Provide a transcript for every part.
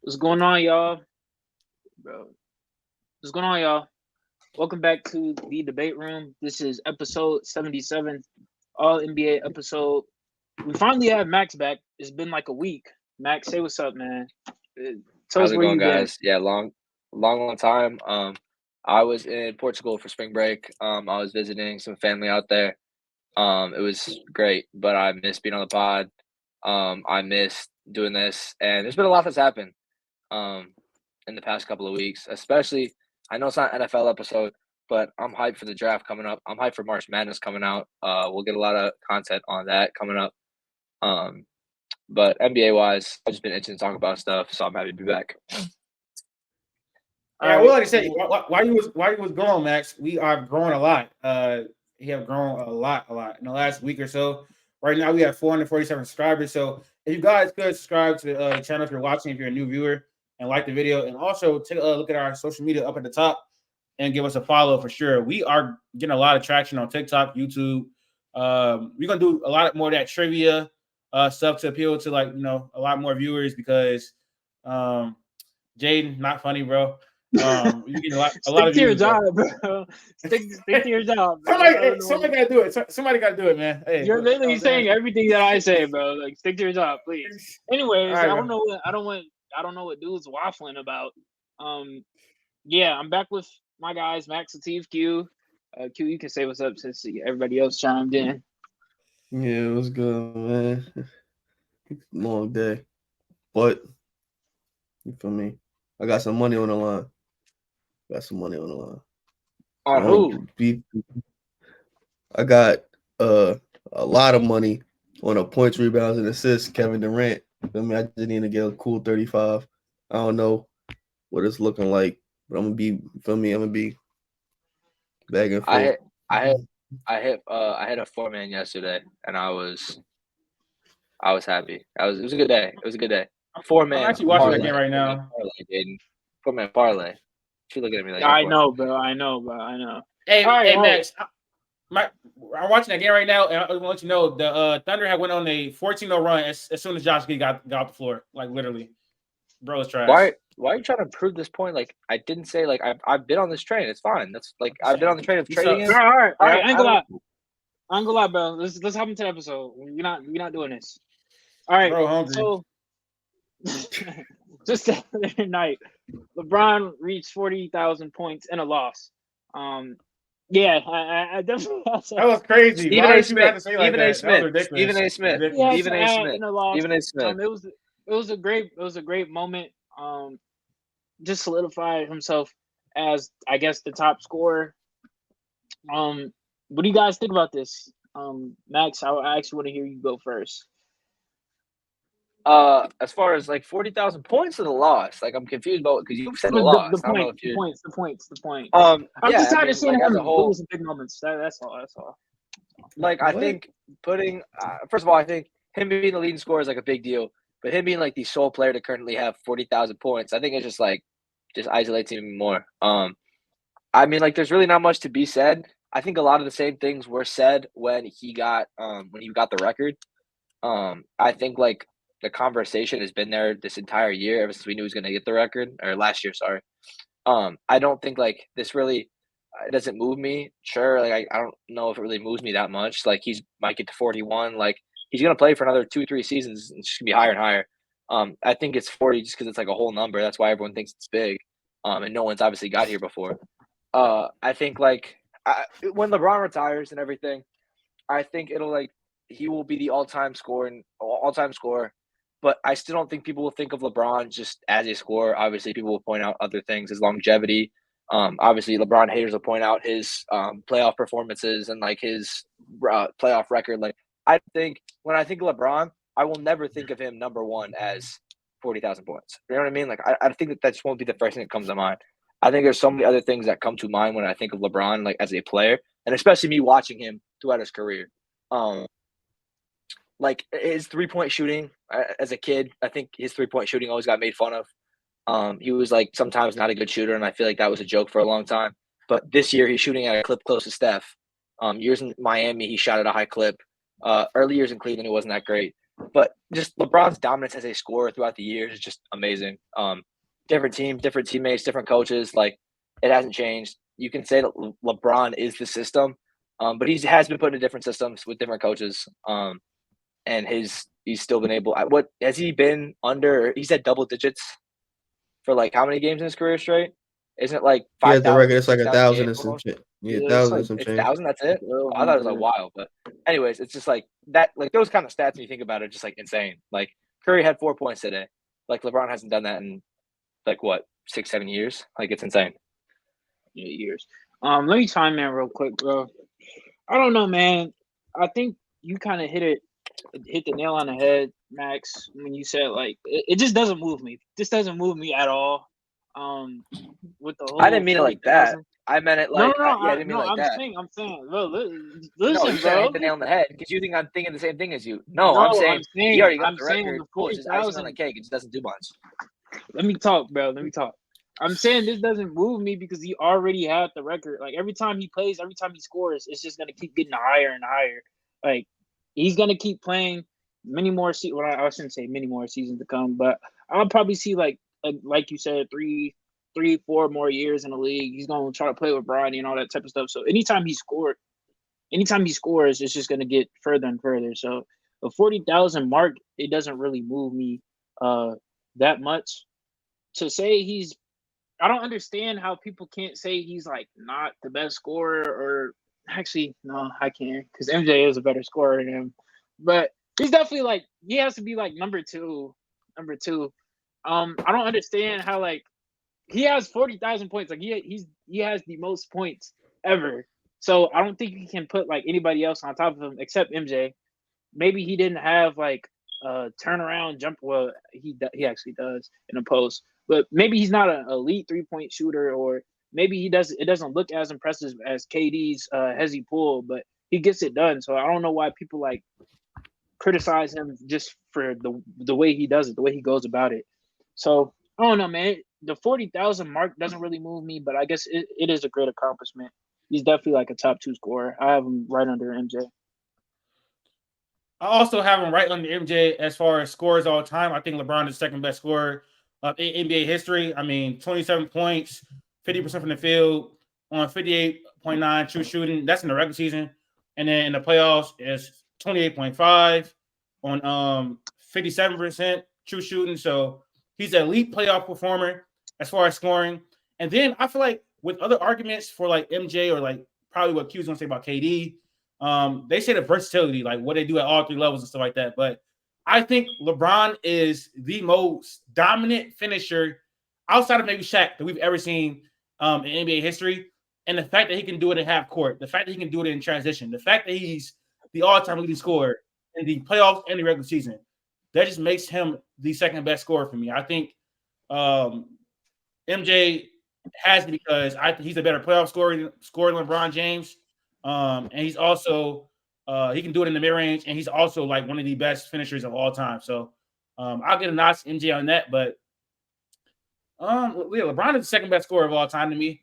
What's going on, y'all? Bro, what's going on, y'all? Welcome back to the debate room. This is episode 77, all NBA episode. We finally have Max back. It's been like a week. Max, say what's up, man. Tell us How's it where going, you been. guys? Yeah, long time. I was in Portugal for spring break. I was visiting some family out there. It was great, but I missed being on the pod. I missed doing this, and there's been a lot that's happened. Um, in the past couple of weeks, especially. I know it's not an NFL episode, but I'm hyped for the draft coming up. I'm hyped for March Madness coming out. We'll get a lot of content on that coming up. Um, but NBA wise, I've just been itching to talk about stuff, so I'm happy to be back. All Yeah, well, right. like I said, while you was growing, Max, we are growing a lot. We have grown a lot in the last week or so. Right now, we have 447 subscribers. So, if you guys could subscribe to the channel if you're watching, if you're a new viewer, and like the video, and also take a look at our social media up at the top and give us a follow for sure. We are getting a lot of traction on TikTok, YouTube. We're gonna do a lot more of that trivia stuff to appeal to a lot more viewers because Jaden, not funny, bro. You get a lot Stick of to your views, job, bro. Stick to your job, bro. somebody gotta do it. Somebody gotta do it, man. Hey, You're literally I'm saying saying. everything that I say, bro. Like, stick to your job, please. All Anyways, right, bro. I don't know what dude's waffling about. Yeah, I'm back with my guys, Max, Latif, Q. Q, you can say what's up since everybody else chimed in. Yeah, it was good, man. Long day. But you feel me? I got some money on the line. On who? I got a lot of money on a points, rebounds, and assists. Kevin Durant. Feel me? I just need to get a cool 35. I don't know what it's looking like, but I'm gonna be. Feel me? I'm gonna be back and forth. I hit a 4-man yesterday, and I was happy. It was a good day. It was a good day. 4-man. I'm actually watching that parlay. game right now. 4-man parlay. She looking at me like I know, bro. I know. Hey, All right. Max. I'm watching that game right now, and I want to let you know the Thunder had went on a 14-0 run as soon as Josh Giddey got off the floor. Like literally, bro, it's trash. Why are you trying to prove this point? Like I didn't say like I've been on this train. It's fine. That's like I've been on the train of trading him. All right. I ain't gonna lie, bro. Let's hop into the episode. We're not doing this. All right, bro, hungry. So just the other night, LeBron reached 40,000 points in a loss. Yeah, I definitely. That was crazy. Stephen A. Smith. Stephen A. Smith. It was a great moment. Just solidified himself as, I guess, the top scorer. What do you guys think about this? Max, I actually want to hear you go first. As far as like 40,000 points of the loss, like I'm confused about because you said the loss. The points. I'm just tired of seeing him lose in big moments. That's all. Like I think putting first of all, I think him being the leading scorer is like a big deal, but him being like the sole player to currently have 40,000 points, I think it's just isolates him even more. I mean, like there's really not much to be said. I think a lot of the same things were said when he got the record. I think like the conversation has been there this entire year ever since we knew he was going to get the record, or last year, sorry. I don't think like this really it doesn't move me. Sure, like I don't know if it really moves me that much. Like he's might get to 41. Like he's going to play for another 2-3 seasons. And it's going to be higher and higher. I think it's 40 just because it's like a whole number. That's why everyone thinks it's big. And no one's obviously got here before. I think like when LeBron retires and everything, I think he will be the all-time scorer. But I still don't think people will think of LeBron just as a scorer. Obviously, people will point out other things, his longevity. Obviously, LeBron haters will point out his playoff performances and like his playoff record. Like I think when I think of LeBron, I will never think of him number one as 40,000 points. You know what I mean? Like I think that just won't be the first thing that comes to mind. I think there's so many other things that come to mind when I think of LeBron, like as a player, and especially me watching him throughout his career. Like his 3-point shooting as a kid, I think his 3-point shooting always got made fun of. He was like sometimes not a good shooter, and I feel like that was a joke for a long time. But this year he's shooting at a clip close to Steph. Years in Miami, he shot at a high clip. Early years in Cleveland, he wasn't that great. But just LeBron's dominance as a scorer throughout the years is just amazing. Different teams, different teammates, different coaches. Like, it hasn't changed. You can say that LeBron is the system, but he has been put into different systems with different coaches. And he's still been able. What has he been under? He's at double digits for like how many games in his career straight? Isn't it like 5,000? The record it's like 6,000 1,000 and some shit. Yeah, Yeah, 1,000 it's and some It's change. 1,000. That's it. Oh, I thought it was like wild, but anyways, it's just like that. Like those kind of stats, when you think about it, are just like insane. Like Curry had 4 points today. Like LeBron hasn't done that in like what 6-7 years. Like it's insane. Yeah, years. Let me chime in real quick, bro. I don't know, man. I think you kind of hit the nail on the head, Max, when you said like it just doesn't move me. This doesn't move me at all. With the whole I didn't mean it like that. 40,000. I meant it like No, I didn't mean it like that. I'm saying, bro. No, Listen, you said I bro. hit the nail on the head because you think I'm thinking the same thing as you. No, No, I'm saying he already got I'm the saying record. the Cool, it's just icing on 40,000. the cake. It just doesn't do much. Let me talk, bro. Let me talk. I'm saying this doesn't move me because he already had the record. Like every time he plays, every time he scores, it's just gonna keep getting higher and higher. Like he's gonna keep playing many more seasons. Well, I shouldn't say many more seasons to come, but I'll probably see like you said, 3-4 more years in the league. He's gonna try to play with Bronny and all that type of stuff. So anytime he scores, it's just gonna get further and further. So the 40,000 mark, it doesn't really move me that much. To say I don't understand how people can't say he's like not the best scorer, or actually, no, I can't because MJ is a better scorer than him. But he's definitely like he has to be like number two. I don't understand how like he has 40,000 points. Like he has the most points ever. So I don't think you can put like anybody else on top of him except MJ. Maybe he didn't have like a turnaround jump. Well, he actually does in a post, but maybe he's not an elite 3-point shooter, or maybe it doesn't look as impressive as KD's hezzy pull, but he gets it done. So I don't know why people like criticize him just for the way he does it, the way he goes about it. So I don't know, man. The 40,000 mark doesn't really move me, but I guess it is a great accomplishment. He's definitely like a top 2 scorer. I have him right under MJ. I also have him right under MJ as far as scores all time. I think LeBron is the second best scorer in NBA history. I mean, 27 points, 50% from the field on 58.9 true shooting. That's in the regular season. And then in the playoffs, it's 28.5 on 57% true shooting. So he's an elite playoff performer as far as scoring. And then I feel like with other arguments for like MJ or like probably what Q's going to say about KD, they say the versatility, like what they do at all 3 levels and stuff like that. But I think LeBron is the most dominant finisher outside of maybe Shaq that we've ever seen in NBA history. And the fact that he can do it in half court, the fact that he can do it in transition, the fact that he's the all-time leading scorer in the playoffs and the regular season, that just makes him the second best scorer for me. I think MJ has it because I think he's a better playoff scorer than LeBron James. And he's also he can do it in the mid-range, and he's also like one of the best finishers of all time. So I'll get a nod to MJ on that. But LeBron is the second best scorer of all time to me.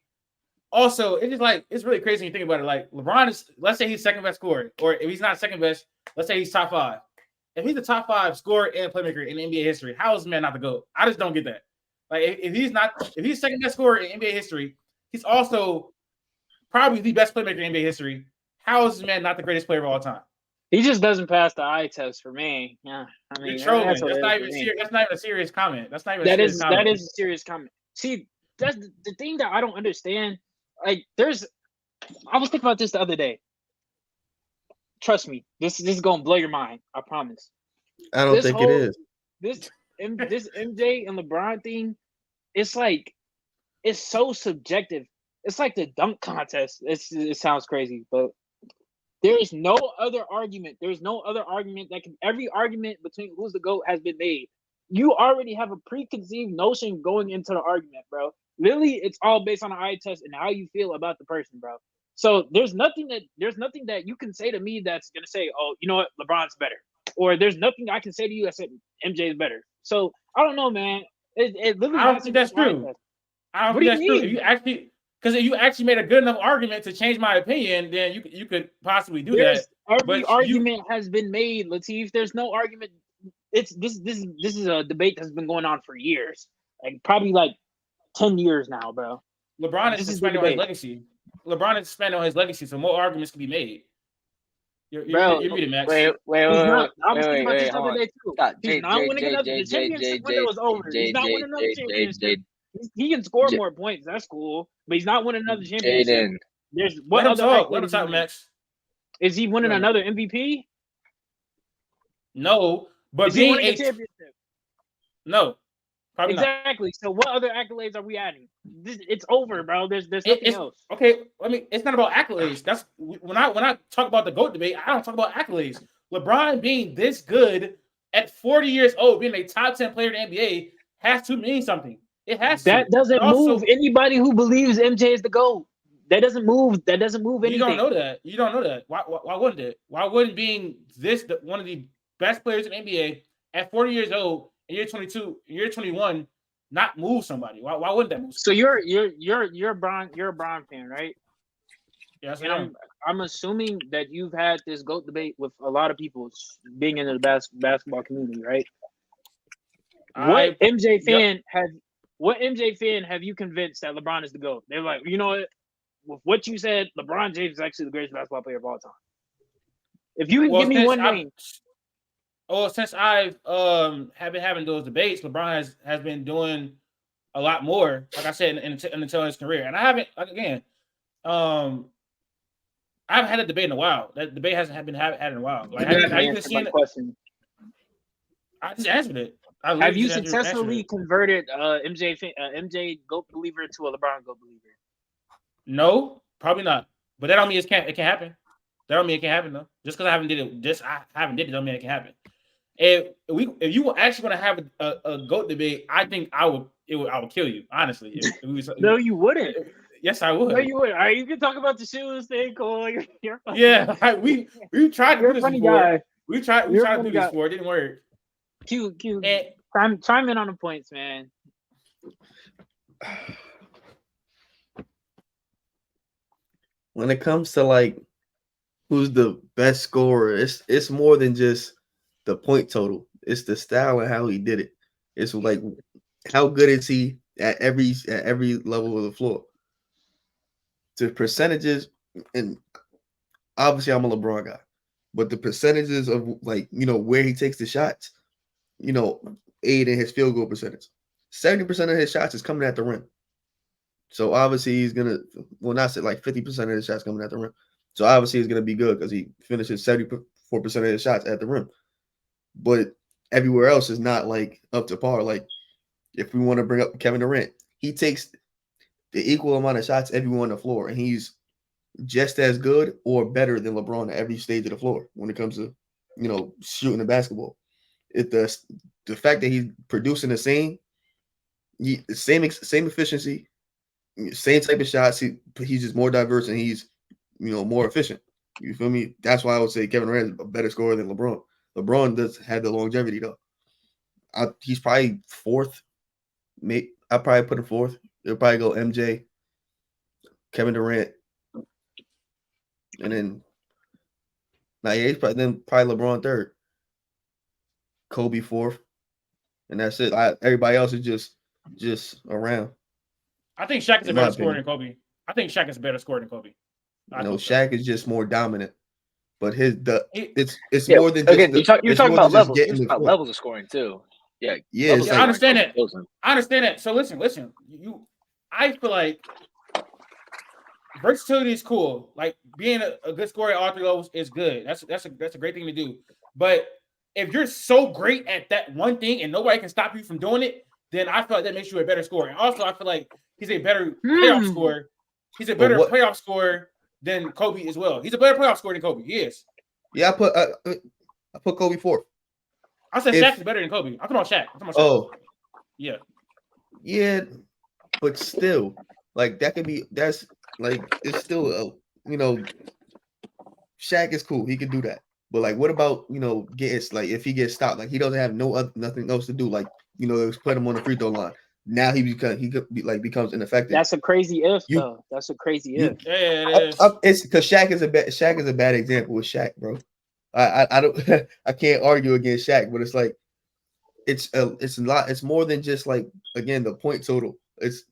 Also, it's really crazy when you think about it. Like LeBron is, let's say he's second best scorer, or if he's not second best, let's say he's top 5. If he's the top 5 scorer and playmaker in NBA history, how is this man not the GOAT? I just don't get that. Like if he's second best scorer in NBA history, he's also probably the best playmaker in NBA history. How is this man not the greatest player of all time? He just doesn't pass the eye test for me. Yeah, I mean, You're trolling. that's not even a serious comment. That is a serious comment. See, that's the thing that I don't understand. Like, I was thinking about this the other day. Trust me, this is gonna blow your mind. I promise. I don't think it is. This MJ and LeBron thing, it's so subjective. It's like the dunk contest. It sounds crazy, but there is no other argument. There's no other argument every argument between who's the GOAT has been made. You already have a preconceived notion going into the argument, bro. Literally, it's all based on the eye test and how you feel about the person, bro. So there's nothing that you can say to me that's gonna say, oh, you know what, LeBron's better. Or there's nothing I can say to you that said MJ is better. So I don't know, man. It literally I don't think that's true. I don't think that's true. If you actually made a good enough argument to change my opinion, then you could possibly do that. Every argument has been made, Latif. There's no argument. this is a debate that's been going on for years, like probably like 10 years now, bro. LeBron is This is suspended the on his debate. legacy. LeBron is suspended on his legacy, so more arguments can be made. Bro, You're muted, Max. Wait. He's not. I was thinking about this the Hold other on. day too. Stop. He's not winning another. The championship window is over. He's not winning another championship. He can score more points. That's cool, but he's not winning another championship. Jaden. There's Let what him other talk. accolades Let him is he talk, winning? Max. Is he winning Go ahead. another MVP? No, but Is he being winning a championship? no, probably not. Exactly. So what other accolades are we adding? It's over, bro. There's nothing else. Okay, I mean, it's not about accolades. That's when I talk about the GOAT debate, I don't talk about accolades. LeBron being this good at 40 years old, being a top 10 player in the NBA, has to mean something. It has to. That doesn't move anybody who believes MJ is the GOAT. That doesn't move anything. You don't know that. You don't know that. Why wouldn't it? Why wouldn't being one of the best players in the NBA at 40 years old, in year 22, year 21, not move somebody? Why wouldn't that move somebody? So you're a Bron fan, right? Yes, And I'm assuming that you've had this GOAT debate with a lot of people being in the basketball community, right? What MJ fan have you convinced that LeBron is the GOAT? They're like, you know what? With what you said, LeBron James is actually the greatest basketball player of all time. If you can give me one name. Since I've have been having those debates, LeBron has been doing a lot more, like I said, until his career. And I haven't, like, again, I haven't had a debate in a while. That debate hasn't been had in a while. Like, have you seen it? Question. I just answered it. Have you successfully converted MJ GOAT believer to a LeBron GOAT believer? No, probably not. But that don't mean it can't happen. That don't mean it can't happen though. Just because I haven't did it, don't mean it can happen. If you were actually going to have a GOAT debate, I think I would kill you, honestly. No, you wouldn't. Yes, I would. No, you would. All right, you can talk about the shoes thing, Cole. You're funny. Yeah, we tried to do this before. Guy. We tried to do this before. It didn't work. Q. Chime in on the points, man. When it comes to like who's the best scorer, it's more than just the point total. It's the style and how he did it. It's like how good is he at every level of the floor. The percentages, and obviously I'm a LeBron guy, but the percentages of like, you know, where he takes the shots, you know, aid in his field goal percentage. 70% of his shots is coming at the rim. So obviously he's gonna, well, not say like 50% of his shots coming at the rim. So obviously he's gonna be good because he finishes 74% of his shots at the rim. But everywhere else is not like up to par. Like if we want to bring up Kevin Durant, he takes the equal amount of shots everywhere on the floor, and he's just as good or better than LeBron at every stage of the floor when it comes to, you know, shooting the basketball. The fact that he's producing the same efficiency, same type of shots, he's just more diverse and he's, you know, more efficient. You feel me? That's why I would say Kevin Durant is a better scorer than LeBron. LeBron does have the longevity though. He's probably fourth. I'd probably put him fourth. It'll probably go MJ, Kevin Durant, and then he's probably LeBron third, Kobe fourth, and that's it. Everybody else is just around. I think Shaq is a better scorer than Kobe. I think Shaq is a better scorer than Kobe. No, Shaq is just more dominant, but it's yeah, more than again. Just you're talking about levels. You're talking about levels of scoring too. Yeah, yeah. I understand that. I understand that. So listen. I feel like versatility is cool. Like being a good scorer at all three levels is good. That's a great thing to do. But if you're so great at that one thing and nobody can stop you from doing it, then I feel like that makes you a better scorer. And also, I feel like he's a better playoff scorer. He's a better playoff scorer than Kobe as well. He's a better playoff scorer than Kobe. He is. Yeah, I put Kobe fourth. I said Shaq is better than Kobe. I'm talking about Shaq. Oh, yeah. Yeah, but still, like that's like it's still you know, Shaq is cool. He can do that. But like, what about, you know, if he gets stopped, like he doesn't have nothing else to do. Like, you know, put him on the free throw line. Now he becomes ineffective. That's a crazy if though. That's a crazy if. Yeah, it's because Shaq is a bad example with Shaq, bro. I don't I can't argue against Shaq, but it's like it's a lot. It's more than just like, again, the point total. It's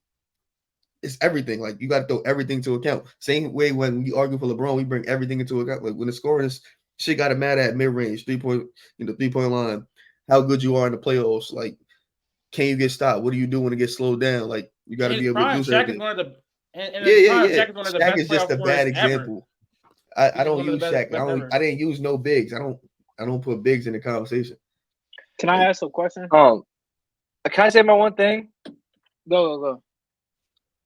everything. Like, you got to throw everything to account. Same way when we argue for LeBron, we bring everything into account. Like, when the scoring is shit, got to matter at mid range, 3-point, 3-point line. How good you are in the playoffs. Like, can you get stopped? What do you do when it gets slowed down? Like, you got to be able to do Shaq certain is one of the Shaq Shaq is one of the is best just playoff a scorers bad example. I don't use Shaq. I didn't use no bigs. I don't put bigs in the conversation. Can I ask a question? Can I say my one thing? Go.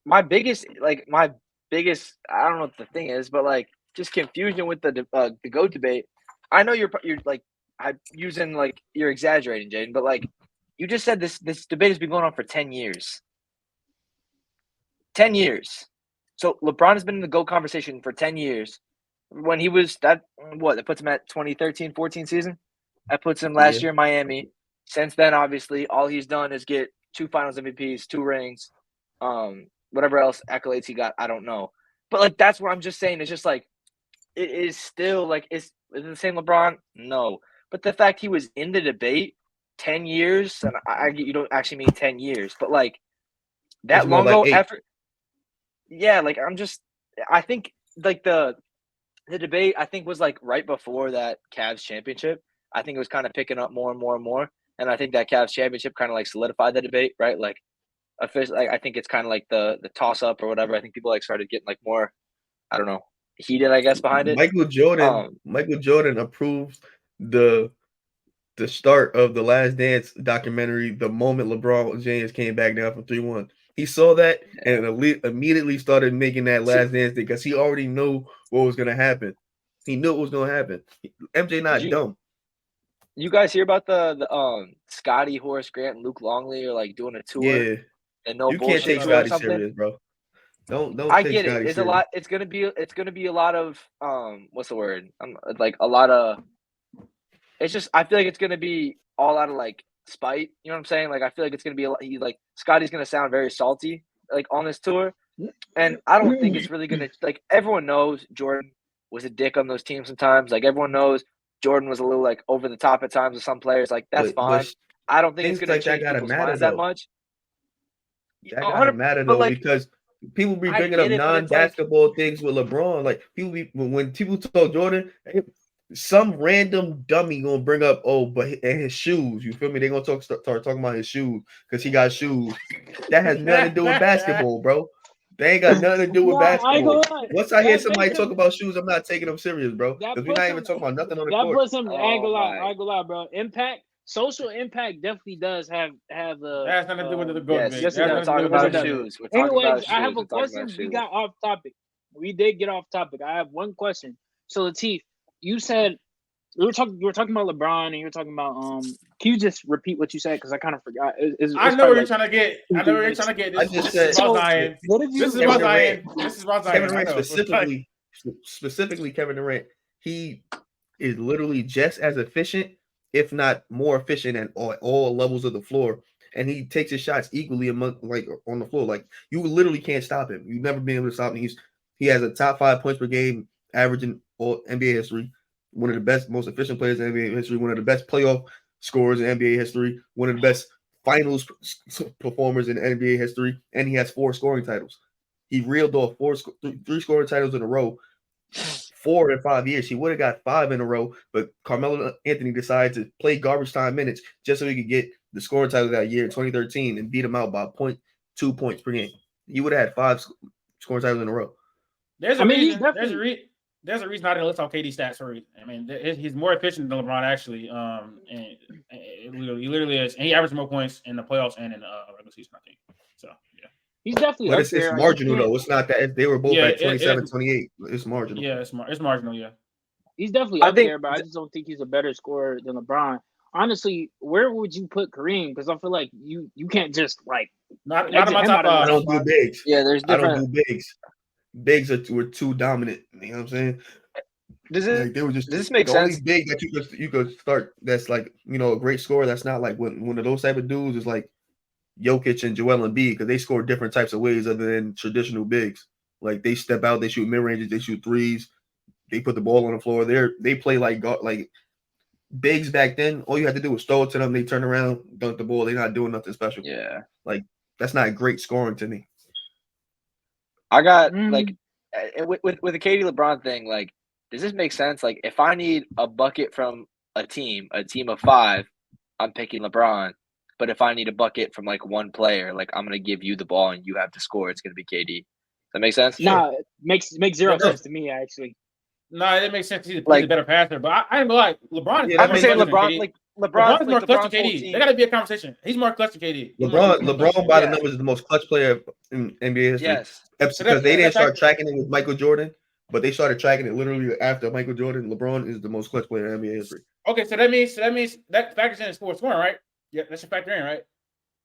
My biggest, I don't know what the thing is, but like just confusion with the GOAT debate. I know you're like using like you're exaggerating, Jaden, but like you just said this debate has been going on for 10 years. 10 years. So LeBron has been in the GOAT conversation for 10 years. When he was that puts him at 2013-14 season. That puts him last year in Miami. Since then, obviously, all he's done is get 2 Finals MVPs, 2 rings, whatever else accolades he got, I don't know. But like that's what I'm just saying. It's just like it is still like is it the same LeBron? No. But the fact he was in the debate 10 years, and you don't actually mean 10 years, but like that long ago after. Yeah, like I think like the debate I think was like right before that Cavs championship. I think it was kind of picking up more and more and more. And I think that Cavs championship kind of like solidified the debate, right? Like officially, like, I think it's kind of like the toss up or whatever. I think people like started getting like more, I don't know, heated, I guess, behind it. Michael Jordan approved the start of the Last Dance documentary the moment LeBron James came back down from 3-1. He saw that and immediately started making that Last Dance thing because he already knew what was going to happen. He knew it was going to happen. MJ not dumb. You guys hear about the Scotty, Horace Grant, and Luke Longley are like doing a tour? Yeah. And no you bullshit can't take Scotty serious, bro. Don't I take get Scotty it. It's serious. a lot. It's gonna be a lot of what's the word? Like a lot of. It's just I feel like it's gonna be all out of like spite. You know what I'm saying? Like I feel like it's gonna be like Scotty's gonna sound very salty like on this tour, and I don't think it's really gonna like everyone knows Jordan was a dick on those teams sometimes. Like everyone knows Jordan was a little like over the top at times with some players. Like that's fine. I don't think it's gonna change people's minds that much. That gotta matter though, like, because people be bringing up non-basketball things with LeBron. Like people be when people talk Jordan, some random dummy gonna bring up but his shoes. You feel me? They gonna start talking about his shoes because he got shoes. That has nothing to do with basketball, bro. They ain't got nothing to do with basketball. Once I hear somebody talk about shoes, I'm not taking them serious, bro. Because we're not even talking about nothing on the court. That puts him. I ain't gonna lie, bro. Impact. Social impact definitely does have a. That has nothing to do with the GOAT. Yes, we're talking about shoes. Anyways, I have a question. We got off topic. We did get off topic. I have one question. So Latif, you said we were talking about LeBron, and you were talking about Can you just repeat what you said because I kind of forgot? I know where you're trying to get. I know where you're trying to get. This is about Zion. This is about Zion. Kevin Durant specifically Kevin Durant. He is literally just as efficient, if not more efficient, at all levels of the floor, and he takes his shots equally like on the floor. Like you literally can't stop him. You've never been able to stop him. He has a top 5 points per game average in all NBA history. One of the best, most efficient players in NBA history. One of the best playoff scorers in NBA history. One of the best finals performers in NBA history, and he has 4 scoring titles. He reeled off 3 scoring titles in a row. 4 in 5 years. He would have got 5 in a row, but Carmelo Anthony decided to play garbage time minutes just so he could get the scoring title that year in 2013 and beat him out by 0.2 points per game. He would have had 5 scoring titles in a row. There's a reason I didn't list off KD stats for it. I mean, he's more efficient than LeBron actually. And he literally is. And he averaged more points in the playoffs and in the regular season, I think. So yeah. He's definitely but it's marginal though. It's not that they were both at 27, 28. It's marginal. Yeah, it's marginal. Yeah, he's definitely up there, but I just don't think he's a better scorer than LeBron. Honestly, where would you put Kareem? Because I feel like you can't just like not in my top 5. I don't do bigs. Yeah, there's different. I don't do bigs. Bigs were too dominant. You know what I'm saying? Does this make the sense? Only big that you could start that's like a great scorer. That's not like one of those type of dudes is like Jokic and Joel Embiid because they score different types of ways other than traditional bigs. Like they step out, they shoot mid ranges, they shoot threes, they put the ball on the floor. They play like bigs back then, all you had to do was throw it to them. They turn around, dunk the ball. They're not doing nothing special. Yeah. Like, that's not great scoring to me. I got like with the KD LeBron thing, like, does this make sense? Like, if I need a bucket from a team of 5, I'm picking LeBron. But if I need a bucket from like one player, like, I'm gonna give you the ball and you have to score. It's gonna be KD. Does that make sense? Nah, it makes zero sense to me actually. No, it makes sense. He's Like- a better passer, but I ain't gonna lie. LeBron is Yeah, I'm more just saying clutch than LeBron, KD. like LeBron's more like clutch than LeBron's whole KD. team. There gotta be a conversation. He's more clutch than KD. He's LeBron by the Yeah. numbers is the most clutch player in NBA history. Yes. Because they didn't start tracking it with Michael Jordan, but they started tracking it literally after Michael Jordan. LeBron is the most clutch player in NBA history. Okay, so that means that factors in scoring, right? Yeah, that should factor in, right?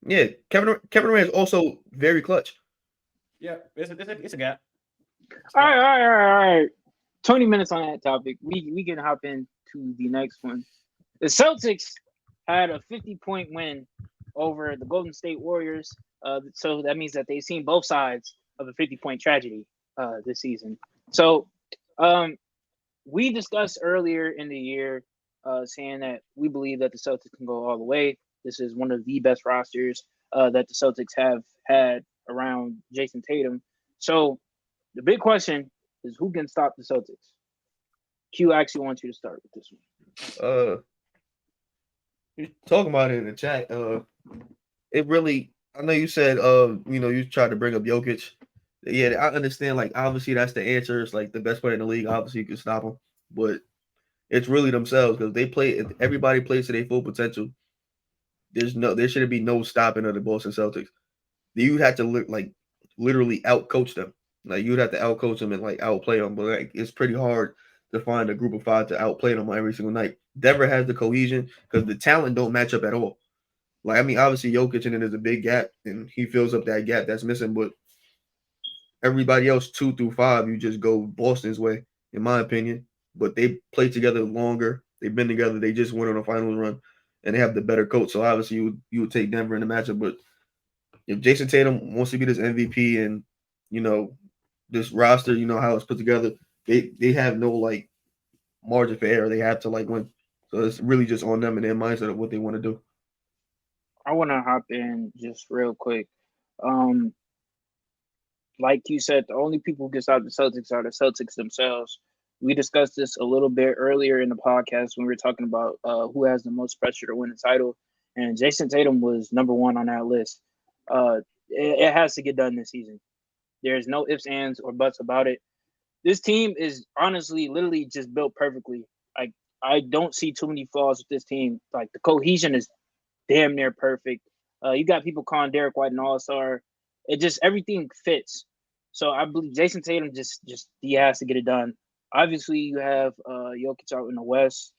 Yeah, Kevin Durant is also very clutch. Yeah, it's a gap. All right. 20 minutes on that topic. We can hop into the next one. The Celtics had a 50-point win over the Golden State Warriors. So that means that they've seen both sides of a 50-point tragedy this season. So we discussed earlier in the year saying that we believe that the Celtics can go all the way. This is one of the best rosters that the Celtics have had around Jason Tatum. So the big question is, who can stop the Celtics? Q, I actually want you to start with this one. Talking about it in the chat. It really. I know you said, you tried to bring up Jokic. Yeah, I understand. Like, obviously, that's the answer. It's like the best player in the league. Obviously, you can stop them, but it's really themselves because they play. If everybody plays to their full potential, there shouldn't be no stopping of the Boston Celtics. You'd have to literally outcoach them. Like, you'd have to outcoach them and like outplay them. But like, it's pretty hard to find a group of 5 to outplay them every single night. Denver has the cohesion because the talent don't match up at all. Like, I mean, obviously Jokic and then there's a big gap and he fills up that gap that's missing. But everybody else 2 through 5, you just go Boston's way, in my opinion. But they play together longer. They've been together. They just went on a finals run, and they have the better coach. So obviously you would take Denver in the matchup. But if Jason Tatum wants to be this MVP and this roster, how it's put together, they have no like margin for error. They have to like win. So it's really just on them and their mindset of what they want to do. I want to hop in just real quick. Like you said, the only people who can stop the Celtics are the Celtics themselves. We discussed this a little bit earlier in the podcast when we were talking about who has the most pressure to win the title, and Jason Tatum was number 1 on that list. It has to get done this season. There's no ifs, ands, or buts about it. This team is honestly, literally just built perfectly. Like, I don't see too many flaws with this team. Like, the cohesion is damn near perfect. You got people calling Derek White an all-star. It just, everything fits. So I believe Jason Tatum just he has to get it done. Obviously, you have Jokic out in the West.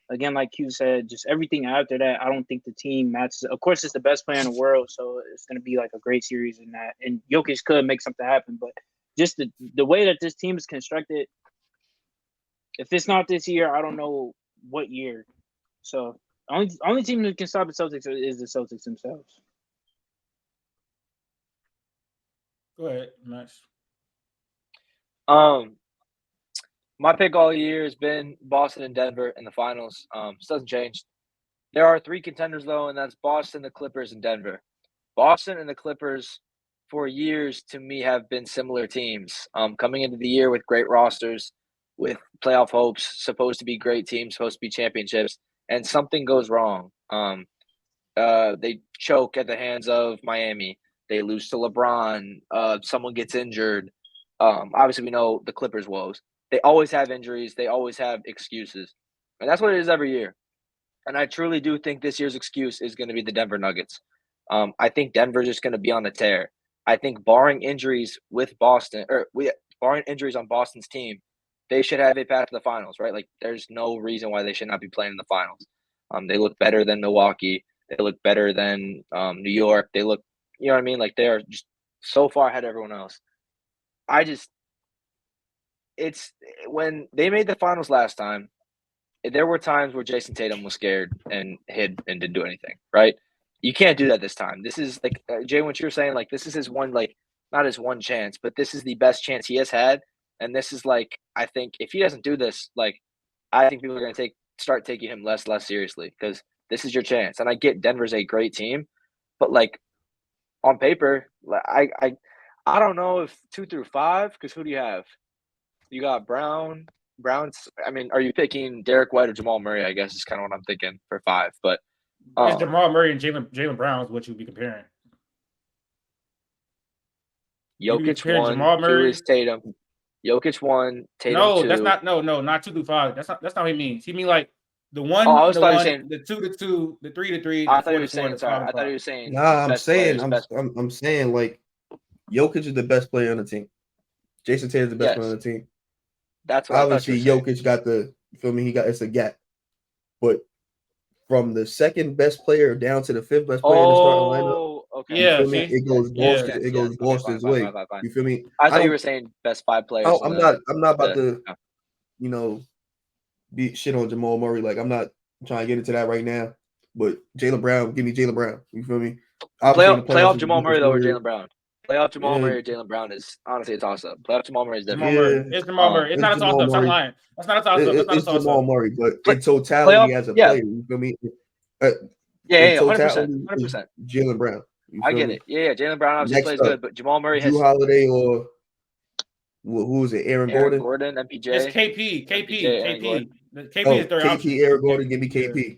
Again, like Q said, just everything after that, I don't think the team matches. Of course, it's the best player in the world, so it's going to be like a great series in that. And Jokic could make something happen, but just the way that this team is constructed, if it's not this year, I don't know what year. So only team that can stop the Celtics is the Celtics themselves. Go ahead, Max. My pick all year has been Boston and Denver in the finals. This doesn't change. There are 3 contenders, though, and that's Boston, the Clippers, and Denver. Boston and the Clippers, for years, to me, have been similar teams. Coming into the year with great rosters, with playoff hopes, supposed to be great teams, supposed to be championships, and something goes wrong. They choke at the hands of Miami. They lose to LeBron. Someone gets injured. Obviously, we know the Clippers' woes. They always have injuries. They always have excuses. And that's what it is every year. And I truly do think this year's excuse is going to be the Denver Nuggets. I think Denver's just going to be on the tear. I think barring injuries with Boston, barring injuries on Boston's team, they should have a path to the finals, right? Like, there's no reason why they should not be playing in the finals. They look better than Milwaukee. They look better than New York. They look, you know what I mean? Like, they are just so far ahead of everyone else. It's when they made the finals last time, there were times where Jason Tatum was scared and hid and didn't do anything, right? You can't do that this time. This is like, Jay, what you're saying, like, this is his one, like, not his one chance, but this is the best chance he has had. And this is like, I think if he doesn't do this, like, I think people are going to take start taking him less seriously because this is your chance. And I get Denver's a great team, but like on paper, I don't know if 2 through 5 because who do you have? You got Brown's. I mean, are you picking Derek White or Jamal Murray? I guess is kind of what I'm thinking for 5. But it's Jamal Murray and Jaylen Brown is what you'd be comparing. Jokic 1, 2 is Tatum. Jokic 1, Tatum 2. No, that's not. No, not 2 through 5. That's not what he means. He mean like the 1, I was the thought 1, saying, the 2 to 2, the 3 to 3. I thought he was saying. Sorry, I thought he was saying. Nah, I'm saying like Jokic is the best player on the team. Jason Tatum's the best player on the team. That's what obviously Jokic got the. You feel me? It's a gap, but from the second best player down to the 5th best player in the starting lineup. Okay. Yeah, it goes Boston. It goes Boston's way. Fine. You feel me? I thought you were saying best 5 players. I'm not about to, be shit on Jamal Murray. Like I'm not trying to get into that right now. But Jaylen Brown, give me Jaylen Brown. You feel me? Playoff Jamal Murray though, or Jaylen Brown. Playoff Jamal Murray or Jaylen Brown is honestly a toss-up. Playoff Jamal Murray is definitely. It's Jamal Murray. It's not a toss-up. I'm lying. That's not a toss-up. It's Jamal Murray, but in totality as a player, you feel me? 100%. Jaylen Brown. I get it. Yeah, Jaylen Brown obviously plays good, but Jamal Murray has. Jrue Holiday or who is it? Aaron Gordon, MPJ. It's KP. KP is third option. Aaron Gordon, give me KP.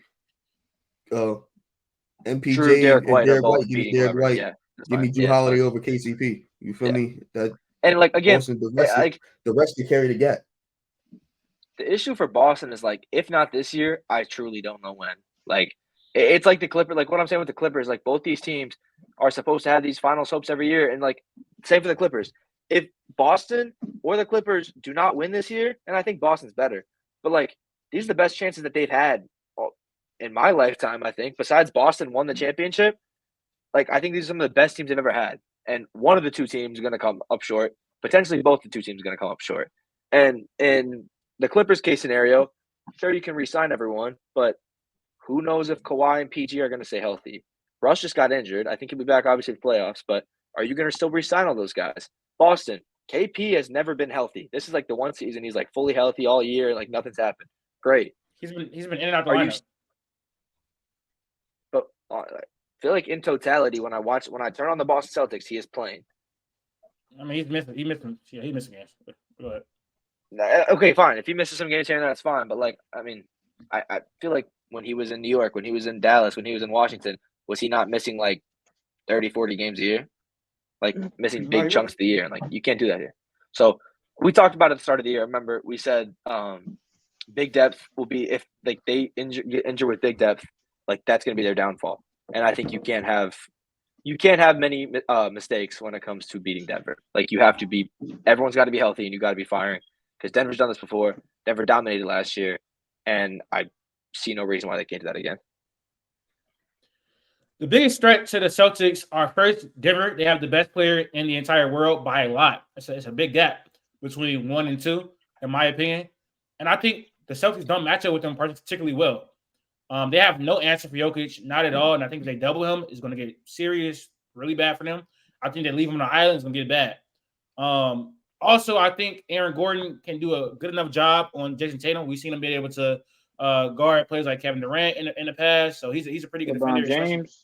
MPJ True, Derek and White Derek White, give me Derek White. Yeah, give me Jrue Holiday over KCP. You feel me? That and like again, Boston, the rest can carry the gap. The issue for Boston is like, if not this year, I truly don't know when. Like, it's like the Clippers. Like what I'm saying with the Clippers, like both these teams are supposed to have these finals hopes every year, and like same for the Clippers. If Boston or the Clippers do not win this year, and I think Boston's better, but like these are the best chances that they've had in my lifetime. I think besides Boston won the championship, like I think these are some of the best teams they've ever had, and one of the two teams is going to come up short. Potentially, both the two teams are going to come up short. And in the Clippers case scenario, sure you can re-sign everyone, but who knows if Kawhi and PG are going to stay healthy? Russ just got injured. I think he'll be back obviously for playoffs, but are you going to still re-sign all those guys? Boston, KP has never been healthy. This is like the one season he's like fully healthy all year, like nothing's happened. Great. He's been in and out the lineup. But I feel like in totality, when I turn on the Boston Celtics, he is playing. I mean, he's missing games. Go ahead. Okay, fine. If he misses some games here and there, that's fine. But like, I mean, I feel like when he was in New York, when he was in Dallas, when he was in Washington, was he not missing like 30, 40 games a year? Like missing big chunks of the year. And like, you can't do that here. So we talked about it at the start of the year. Remember, we said big depth will be, if like they get injured with big depth, like that's going to be their downfall. And I think you can't have many mistakes when it comes to beating Denver. Like you have to be, everyone's got to be healthy and you got to be firing, because Denver's done this before. Denver dominated last year, and I see no reason why they can't do that again. The biggest threat to the Celtics are first Denver. They have the best player in the entire world by a lot. It's a big gap between 1 and 2, in my opinion. And I think the Celtics don't match up with them particularly well. They have no answer for Jokic, not at all. And I think if they double him, it's going to get serious, really bad for them. I think they leave him on the island, it's going to get bad. Also, I think Aaron Gordon can do a good enough job on Jason Tatum. We've seen him be able to guard players like Kevin Durant in the past. So he's a pretty good LeBron defender. James.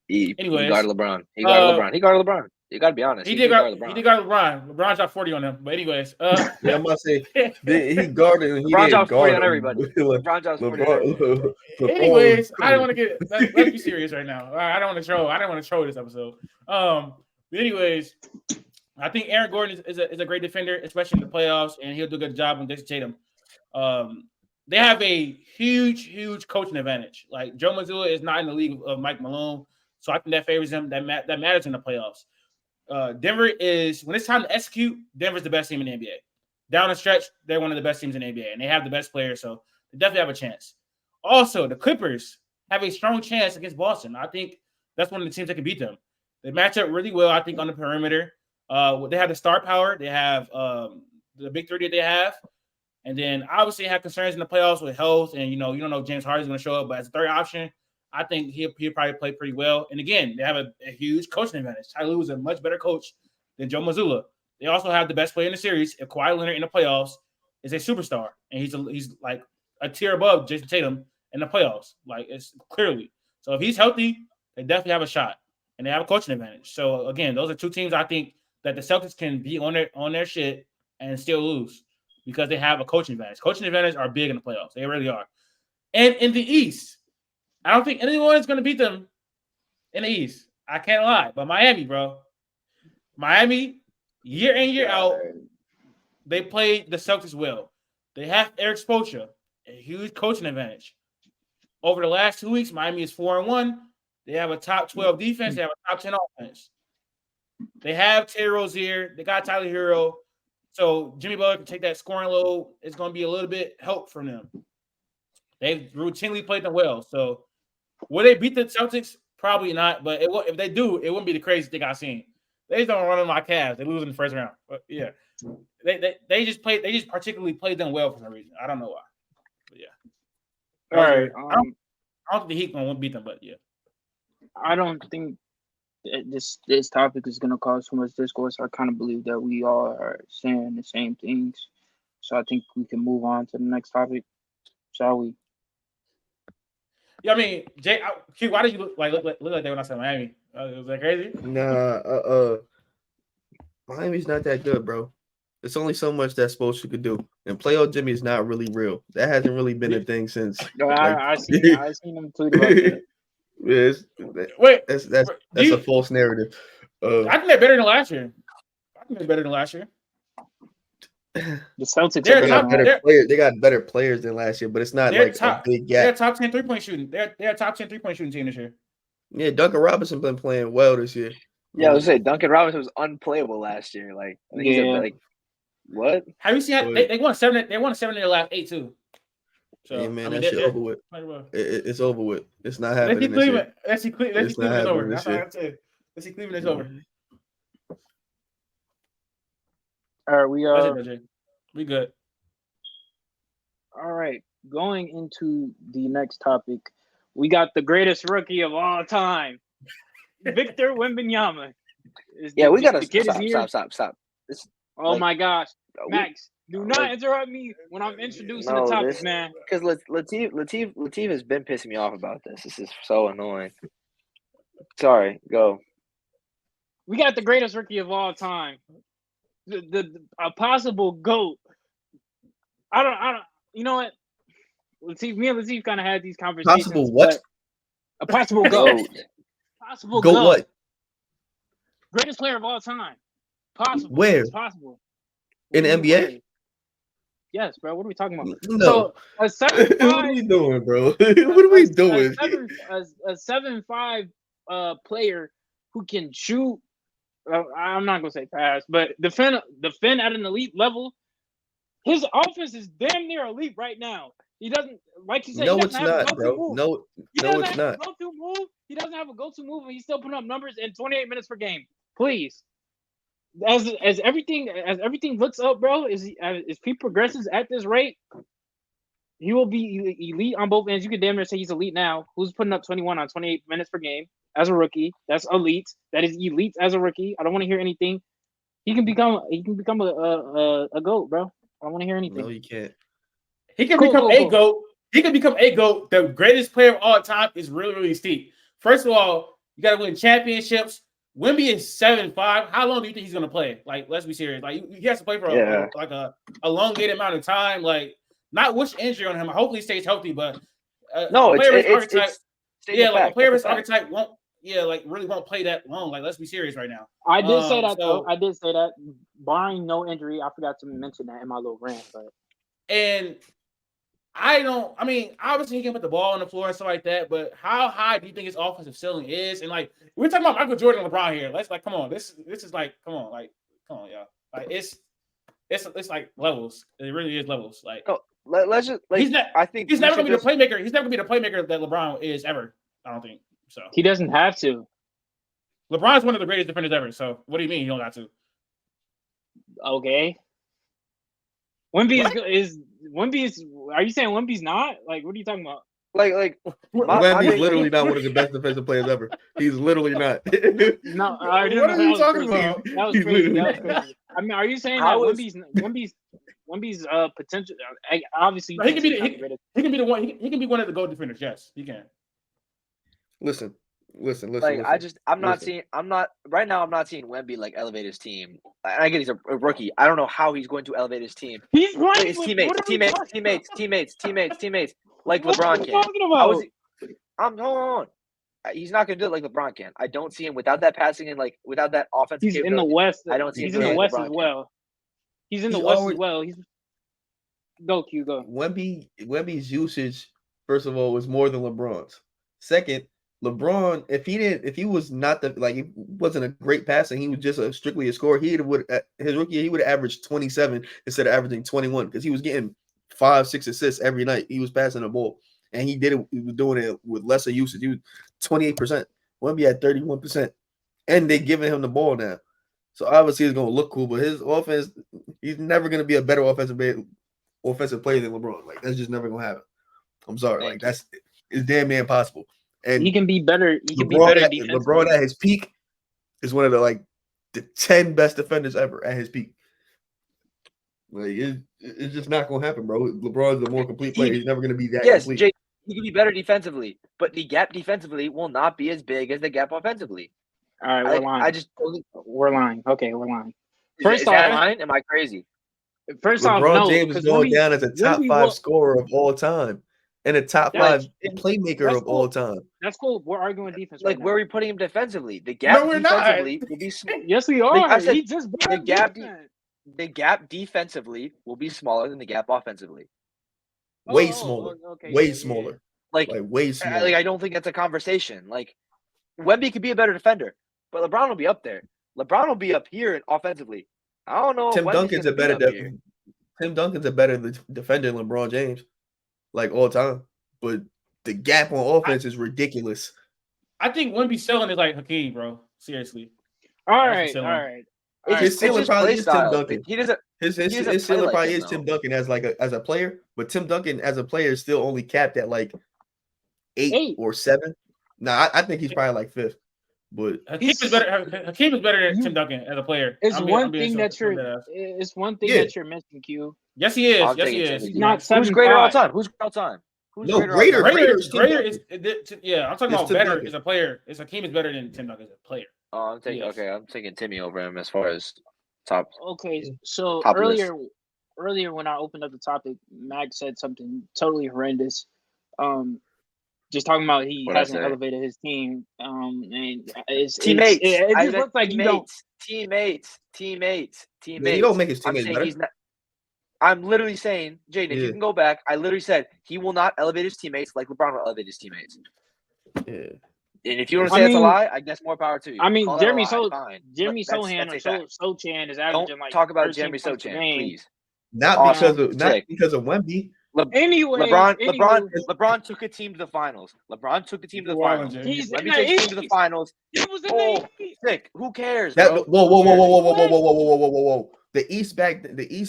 He guarded LeBron. He guarded LeBron. You got to be honest. He did guard LeBron. LeBron dropped 40 on him. But anyways. Yeah, I'm about to say, he guarded. LeBron dropped 40 on everybody. LeBron dropped 40 on everybody. Anyways, I don't want to get – let's be serious right now. I don't want to troll this episode. But anyways, I think Aaron Gordon is a great defender, especially in the playoffs, and he'll do a good job on Jason Tatum. They have a huge coaching advantage. Like Joe Mazzulla is not in the league of Mike Malone, so I think that favors him. That matters in the playoffs. Denver is, when it's time to execute, Denver's the best team in the NBA. Down the stretch, they're one of the best teams in the NBA, and they have the best players, so they definitely have a chance. Also, the Clippers have a strong chance against Boston. I think that's one of the teams that can beat them. They match up really well, I think, on the perimeter. They have the star power. They have the big three that they have. And then obviously have concerns in the playoffs with health. And, you don't know if James Harden's going to show up. But as a third option, I think he'll probably play pretty well. And again, they have a huge coaching advantage. Ty Lue is a much better coach than Joe Mazzulla. They also have the best player in the series. If Kawhi Leonard in the playoffs is a superstar, and he's like a tier above Jason Tatum in the playoffs. Like it's clearly. So if he's healthy, they definitely have a shot, and they have a coaching advantage. So again, those are two teams I think that the Celtics can be on their shit and still lose because they have a coaching advantage. Coaching advantage are big in the playoffs. They really are. And in the East, I don't think anyone is going to beat them in the East. I can't lie. But Miami, bro. Miami, year in, year out, they play the Celtics well. They have Eric Spoelstra, a huge coaching advantage. Over the last 2 weeks, Miami is 4-1. They have a top 12 defense. They have a top 10 offense. They have Terry Rozier. They got Tyler Hero. So Jimmy Butler can take that scoring load. It's going to be a little bit help from them. They've routinely played them well. So will they beat the Celtics? Probably not. But if they do, it wouldn't be the craziest thing I've seen. They just don't run on my calves. They lose in the first round. But yeah, they just particularly played them well for some reason. I don't know why. But yeah. All right. I don't think the Heat won't beat them, but yeah. I don't think this topic is going to cause too much discourse. I kind of believe that we all are saying the same things. So I think we can move on to the next topic. Shall we? Yeah, I mean, Jay, Q, why did you look like that when I said Miami? Was that crazy? Nah, Miami's not that good, bro. It's only so much that Spoelstra could do, and playoff Jimmy is not really real. That hasn't really been a thing since. No, I seen him tweet about that. Yes, that's a false narrative. I think they're better than last year. The Celtics they got better players than last year, but it's not like a big gap. They're top 10 3-point shooting. They're a top 10 3-point shooting team this year. Yeah, Duncan Robinson been playing well this year. Yeah, I was saying Duncan Robinson was unplayable last year. Like, I think he's what? Have you seen how they won 7? They won 7 in their last 8 too. So hey man, that shit over with. It's over with. It's not happening. Let's see Cleveland is over. That's all I have to say. Let's see Cleveland is over. All right, we good. All right, going into the next topic, we got the greatest rookie of all time, Victor Wembanyama. We gotta stop. My gosh, Max, do not interrupt me when I'm introducing the topic, man. Because Latif has been pissing me off about this. This is so annoying. Sorry, go. We got the greatest rookie of all time. A possible GOAT. I don't. You know what? Me and Latif kind of had these conversations. Possible what? A possible GOAT. Possible GOAT what? Greatest player of all time. Possible. Where? It's possible. In the NBA? Yes, bro. What are we talking about? No. So, a 7'5", what are we doing, bro? What are we doing? A 7'5" player who can shoot. I'm not gonna say pass, but defend at an elite level. His offense is damn near elite right now. He doesn't, like you said. No, it's not, bro. No, it's not. He doesn't have a go-to move, and he's still putting up numbers in 28 minutes per game. Please, as everything looks up, bro. As he progresses at this rate, he will be elite on both ends. You could damn near say he's elite now. Who's putting up 21 on 28 minutes per game as a rookie? That's elite. That is elite as a rookie. I don't want to hear anything. He can become a GOAT, bro. I don't want to hear anything. No, you can't. He can become a GOAT. He can become a GOAT. The greatest player of all time is really, really steep. First of all, you got to win championships. Wemby is 7'5". How long do you think he's going to play? Like, let's be serious. Like, he has to play for a elongated amount of time. Like, not wish injury on him. Hopefully he stays healthy, but a player of his archetype won't. Yeah, like really won't play that long. Like, let's be serious right now. I did say that though. I did say that, barring no injury. I forgot to mention that in my little rant. But obviously he can put the ball on the floor and stuff like that. But how high do you think his offensive ceiling is? And like, we're talking about Michael Jordan and LeBron here. Let's come on. This is like, come on, y'all. Like it's like levels. It really is levels. Like, let's just like. He's never gonna be the playmaker. He's never gonna be the playmaker that LeBron is ever. I don't think. So he doesn't have to. LeBron's one of the greatest defenders ever. So what do you mean you don't have to? Okay. Wemby is. Are you saying Wemby's not? Like, what are you talking about? Wemby's literally not one of the best defensive players ever. He's literally not. No, what are you talking about? That was crazy. I mean, are you saying that How is- Wemby's potential? Obviously, No, he can be the one. He can be one of the goal defenders. Yes, he can. Listen. Like I'm not seeing Wemby like elevate his team. I get he's a rookie. I don't know how he's going to elevate his team. He's playing His with teammates. Like What LeBron are you can. talking How about? is he? Hold on. He's not going to do it like LeBron can. I don't see him without that passing and like without that offensive. He's in the West. I don't see He's him in the doing West LeBron as can. well. He's in the He West already- as well. Go Q, go. Wemby's usage, first of all, was more than LeBron's. Second, LeBron, if he was not he wasn't a great passer, he was just strictly a scorer. His rookie year, he would have averaged 27 instead of averaging 21 because he was getting 5-6 assists every night. He was passing the ball, and he was doing it with lesser usage. He was 28%. Wemby had 31%, and they giving him the ball now. So obviously it's gonna look cool, but his offense, he's never gonna be a better offensive player than LeBron. Like that's just never gonna happen. I'm sorry, it's damn near impossible. And He can be better. He can be LeBron better at, defensively. LeBron at his peak is one of the 10 best defenders ever at his peak. Like it's just not gonna happen, bro. LeBron's the more complete player. He's never gonna be that complete. Jay, he can be better defensively, but the gap defensively will not be as big as the gap offensively. All right, we're lying. We're lying. Okay, we're lying. Is that line? Am I crazy? First off, LeBron no, James is going down as a top 5 scorer of all time and a top 5 playmaker of all time. That's cool. We're arguing defense. Like, where are we putting him defensively? The gap defensively will be small. Yes, we are. Like I said, he just the gap defensively will be smaller than the gap offensively. Way smaller. Okay, way smaller. Like way smaller. Like I don't think that's a conversation. Like Wemby could be a better defender, but LeBron will be up there. LeBron will be up here offensively. I don't know. Tim Duncan's a better defender than LeBron James, like all time. But the gap on offense is ridiculous. I think Wemby's selling is like Hakeem, bro. Seriously. All right. His ceiling probably is Tim Duncan. His ceiling probably is Tim Duncan as a player, but Tim Duncan as a player is still only capped at like 8 or 7. Nah, I think he's probably like 5th. But Hakeem is better than Tim Duncan as a player. It's one thing that you're missing, Q. Yes, he is. Yes, he is. He's not 7'5". Who's greater all time? Who's Greater is I'm talking about better as a player. Hakeem is better than Tim Duncan as a player. Oh, I'm taking Timmy over him as far as top. Okay, so top earlier when I opened up the topic, Max said something totally horrendous. Just talking about he hasn't elevated his team. And it's teammates. It just looks like teammates. Man, you don't make his teammates better. I'm literally saying, Jaden, if you can go back, I literally said he will not elevate his teammates like LeBron will elevate his teammates. Yeah. And if you want to say it's a lie, I guess more power to you. I mean, Jeremy Sochan or Sochan is averaging don't like talk about Jeremy Sochan, please. Not because of Wemby. LeBron took a team to the finals. Wemby took a team to the finals. Sick. Who cares? Whoa. The East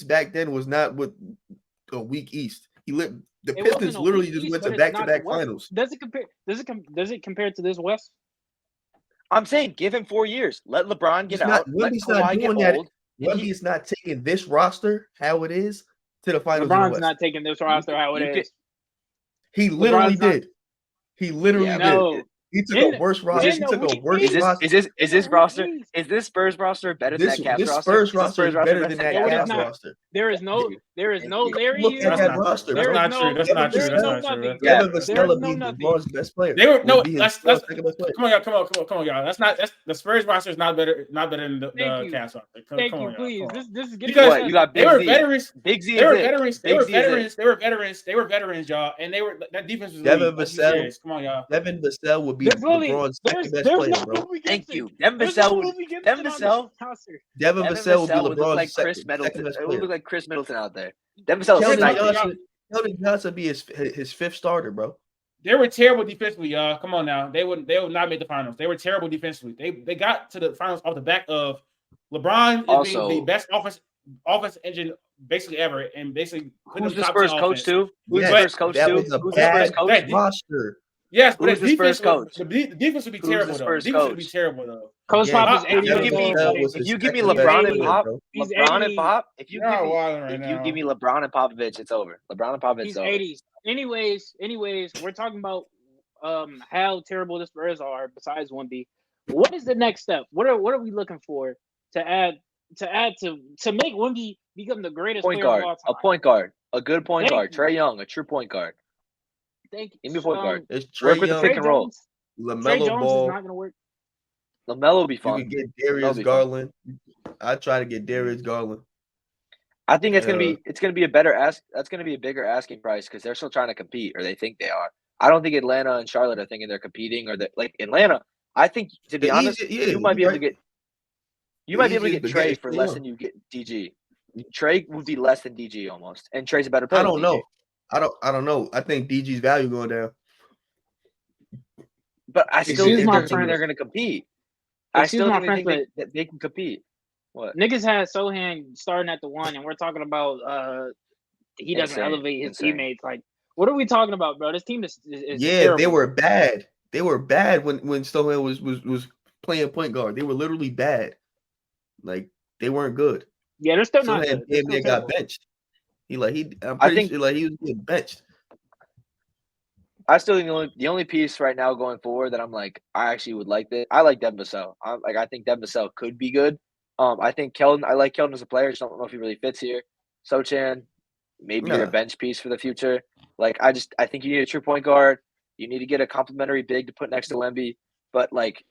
back then was not with a weak East. The Pistons literally just went to back-to-back finals. Does it compare to this West? I'm saying give him 4 years. Let LeBron get out. Wemby's not doing that. Wemby's not taking this roster how it is to the finals. LeBron's not taking this roster how it is. He literally did. He literally did. He took a worse roster. Is this roster? Is this Spurs roster better than that Cavs roster? This Spurs roster is better than that Cavs roster. There is no Larry. Look at that roster. That's not true. Devin Vassell being LeBron's best player. Come on, y'all. That's the Spurs roster is not better than the Cavs roster. Thank you, please. This is getting because you got they were veterans. Big Z. They were veterans, y'all, and that defense was Devin Vassell. Come on, y'all. Devin Vassell would be LeBron's second best player, bro. Thank you. Devin Vassell would be LeBron's second best player. It would look like Chris Middleton out there. Devin Vassell Keldon Johnson be his 5th starter, bro. They were terrible defensively, y'all. Come on now. They would not make the finals. They were terrible defensively. They got to the finals off the back of LeBron being the best offense engine basically ever, and basically who's the Spurs coach too? That was a bad roster. Yes, but Who's the his defense, first coach? the defense would be Who's terrible his though. first The defense would be coach? terrible though. Coach Yeah. Pop is 80 If you years give me old. if you give me second best LeBron and player, Pop, bro. He's LeBron 80. and Pop, if you You're give me wilding right if now. you give me LeBron and Popovich, it's over. LeBron and Popovich, He's over. 80. Anyways, we're talking about how terrible the Spurs are. Besides Wemby, what is the next step? What are we looking for to add to make Wemby become the greatest Point player guard, of all a time? point guard, a good point Thank guard. you. Trey Young, a true point guard. Thank you. Give me a point guard. It's Trey Work with the Young, pick Trey and roll. Jones. Trey LaMelo Jones is Ball. not gonna work. LaMelo will be You fun. can get LaMelo Darius be fun. Garland. I try to get Darius Garland. I think it's gonna be a better ask. That's gonna be a bigger asking price because they're still trying to compete, or they think they are. I don't think Atlanta and Charlotte are thinking they're competing, or that like Atlanta. I think to be honest, you might be able to get. You might be able to get Trey for less than you get DG. Trey would be less than DG almost, and Trey's a better player. I don't know. I don't know. I think DG's value going down. But I still Excuse think my they're friend. going to compete. Excuse I my still friend, think that they can compete. What? Niggas had Sohan starting at the one, and we're talking about he doesn't Insane. elevate his Insane. teammates. Like, what are we talking about, bro? This team is Yeah, terrible. they were bad. They were bad when Stohan was playing point guard. They were literally bad. Like they weren't good. Yeah, they're still not Stohan good. They're still got terrible. benched. I'm I pretty think- sure like he was getting benched. I still think the only piece right now going forward that I'm like I actually would like this. I like Devin Vassell. I think Devin Vassell could be good. I think Keldon. I like Keldon as a player. Just don't know if he really fits here. Sochan, maybe you're a bench piece for the future. Like I think you need a true point guard. You need to get a complimentary big to put next to Wemby. But like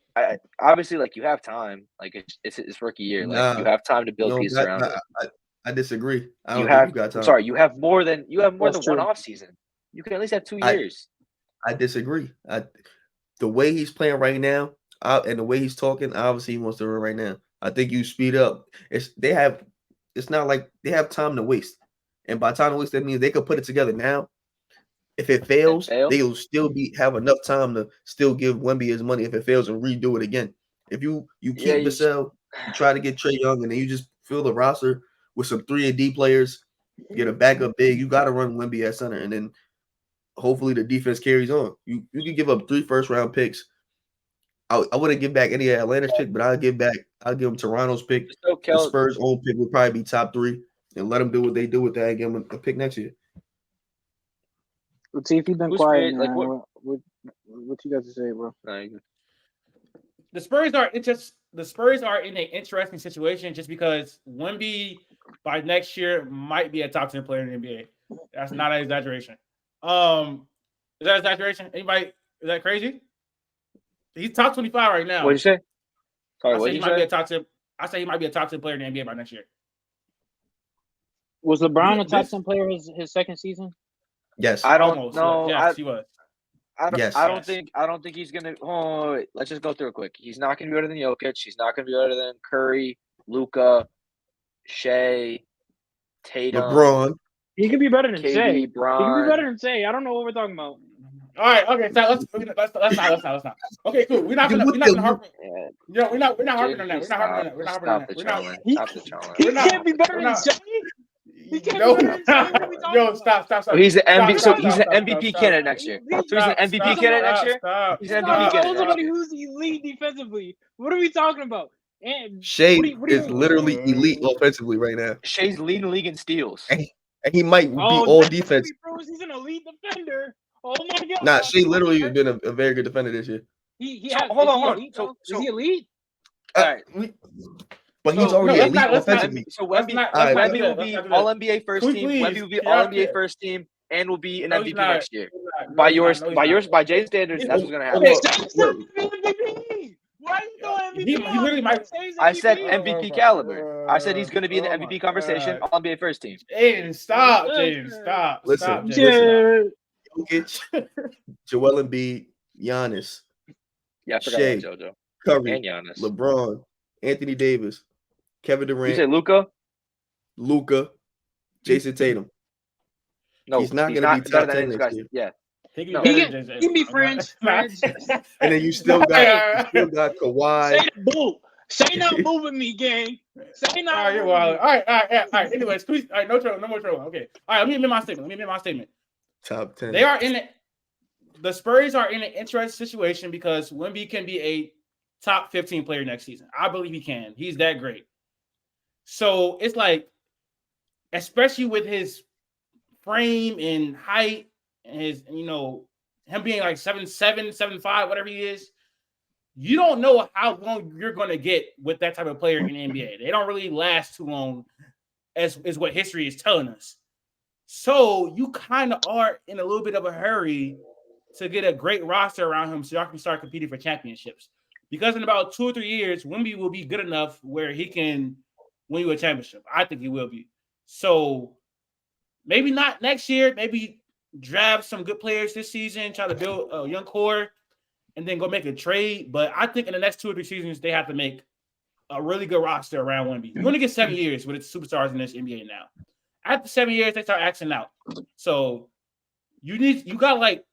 obviously like you have time. Like it's his rookie year. Like you have time to build pieces around it. I disagree. I don't You think have. you got time. I'm sorry. You have more than That's one true. off season. You can at least have 2 years. I disagree. The way he's playing right now, and the way he's talking, obviously he wants to run right now. I think you speed up. It's not like they have time to waste. And by time to waste, that means they could put it together now. If it fails, they'll still have enough time to still give Wemby his money if it fails and redo it again. If you keep Vassell, you try to get Trey Young, and then you just fill the roster with some 3-and-D players, get a backup big, you got to run Wemby at center, and then hopefully the defense carries on. You can give up 3 first-round picks. I wouldn't give back any of Atlanta's pick, but I'll give them Toronto's pick. The Spurs' own pick would probably be top 3, and let them do what they do with that and give them a pick next year. Let's see if you've been quiet, man. What you got to say, bro? The Spurs are in an interesting situation just because Wemby by next year might be a top 10 player in the NBA. That's not an exaggeration. Is that an exaggeration? Anybody? Is that crazy? He's top 25 right now. What'd you say? Sorry, I what say you he might be say? a top 10. I say he might be a top 10 player in the NBA by next year. Was LeBron a top 10 player his second season? Yes. I don't know. Yes, he was. I don't think he's gonna. Oh, wait, let's just go through it quick. He's not gonna be better than Jokic. He's not gonna be better than Curry, Luka, Shea, Tatum, LeBron. He could be better than KD, Shea. He Bron. could be better than Shea. I don't know what we're talking about. All right, okay, so let's not. Okay, cool. We're not gonna harp. No, we're not harping on that. We're not harping on that. We're not harping on that. He can't be better than Shea. He can't be better than Shea. What are we talking about? Stop. So he's the MVP. So he's an MVP candidate next year. So he's an MVP candidate next year. He's an MVP candidate. Somebody who's elite defensively. What are we talking about? And Shea is literally elite offensively right now. Shea's leading the league in steals. And he might be all defense. He's an elite defender. Oh my god. Nah, Shea literally has been a very good defender this year. Hold on. So is he elite? All right. But he's already elite offensively. So Wemby will be All NBA first team. Wemby will be All NBA first team and will be an MVP next year. By Jay's standards, that's what's gonna happen. Why are you going MVP? He literally might. I said MVP caliber. I said he's going to be in the MVP conversation. All NBA first team. Jaden, stop. Listen. Jokic, Joel Embiid, Giannis, Yeah, I forgot Shea, about JoJo. Curry, And Giannis. LeBron, Anthony Davis, Kevin You Durant, say Luka, Jason Tatum. No, he's not going to be top 10 next year. Yeah. He can be French. And then you still got Kawhi. Say not boo with me, gang. Say not. All right, you're wild. All right. Anyways, please. All right, no trouble. Okay. All right, let me make my statement. Top 10. They are in it. the Spurs are in an interesting situation because Wemby can be a top 15 player next season. I believe he can. He's that great. So it's like, especially with his frame and height and his, him being like 7'7", 7'5", whatever he is, you don't know how long you're going to get with that type of player in the NBA. They don't really last too long, as is what history is telling us. So you kind of are in a little bit of a hurry to get a great roster around him so y'all can start competing for championships. Because in about 2 or 3 years, Wemby will be good enough where he can win you a championship. I think he will be. So maybe not next year. Maybe draft some good players this season, try to build a young core, and then go make a trade. But I think in the next 2 or 3 seasons, they have to make a really good roster around Wemby. You only get 7 years with its superstars in this NBA now. After 7 years, they start axing out. So you got like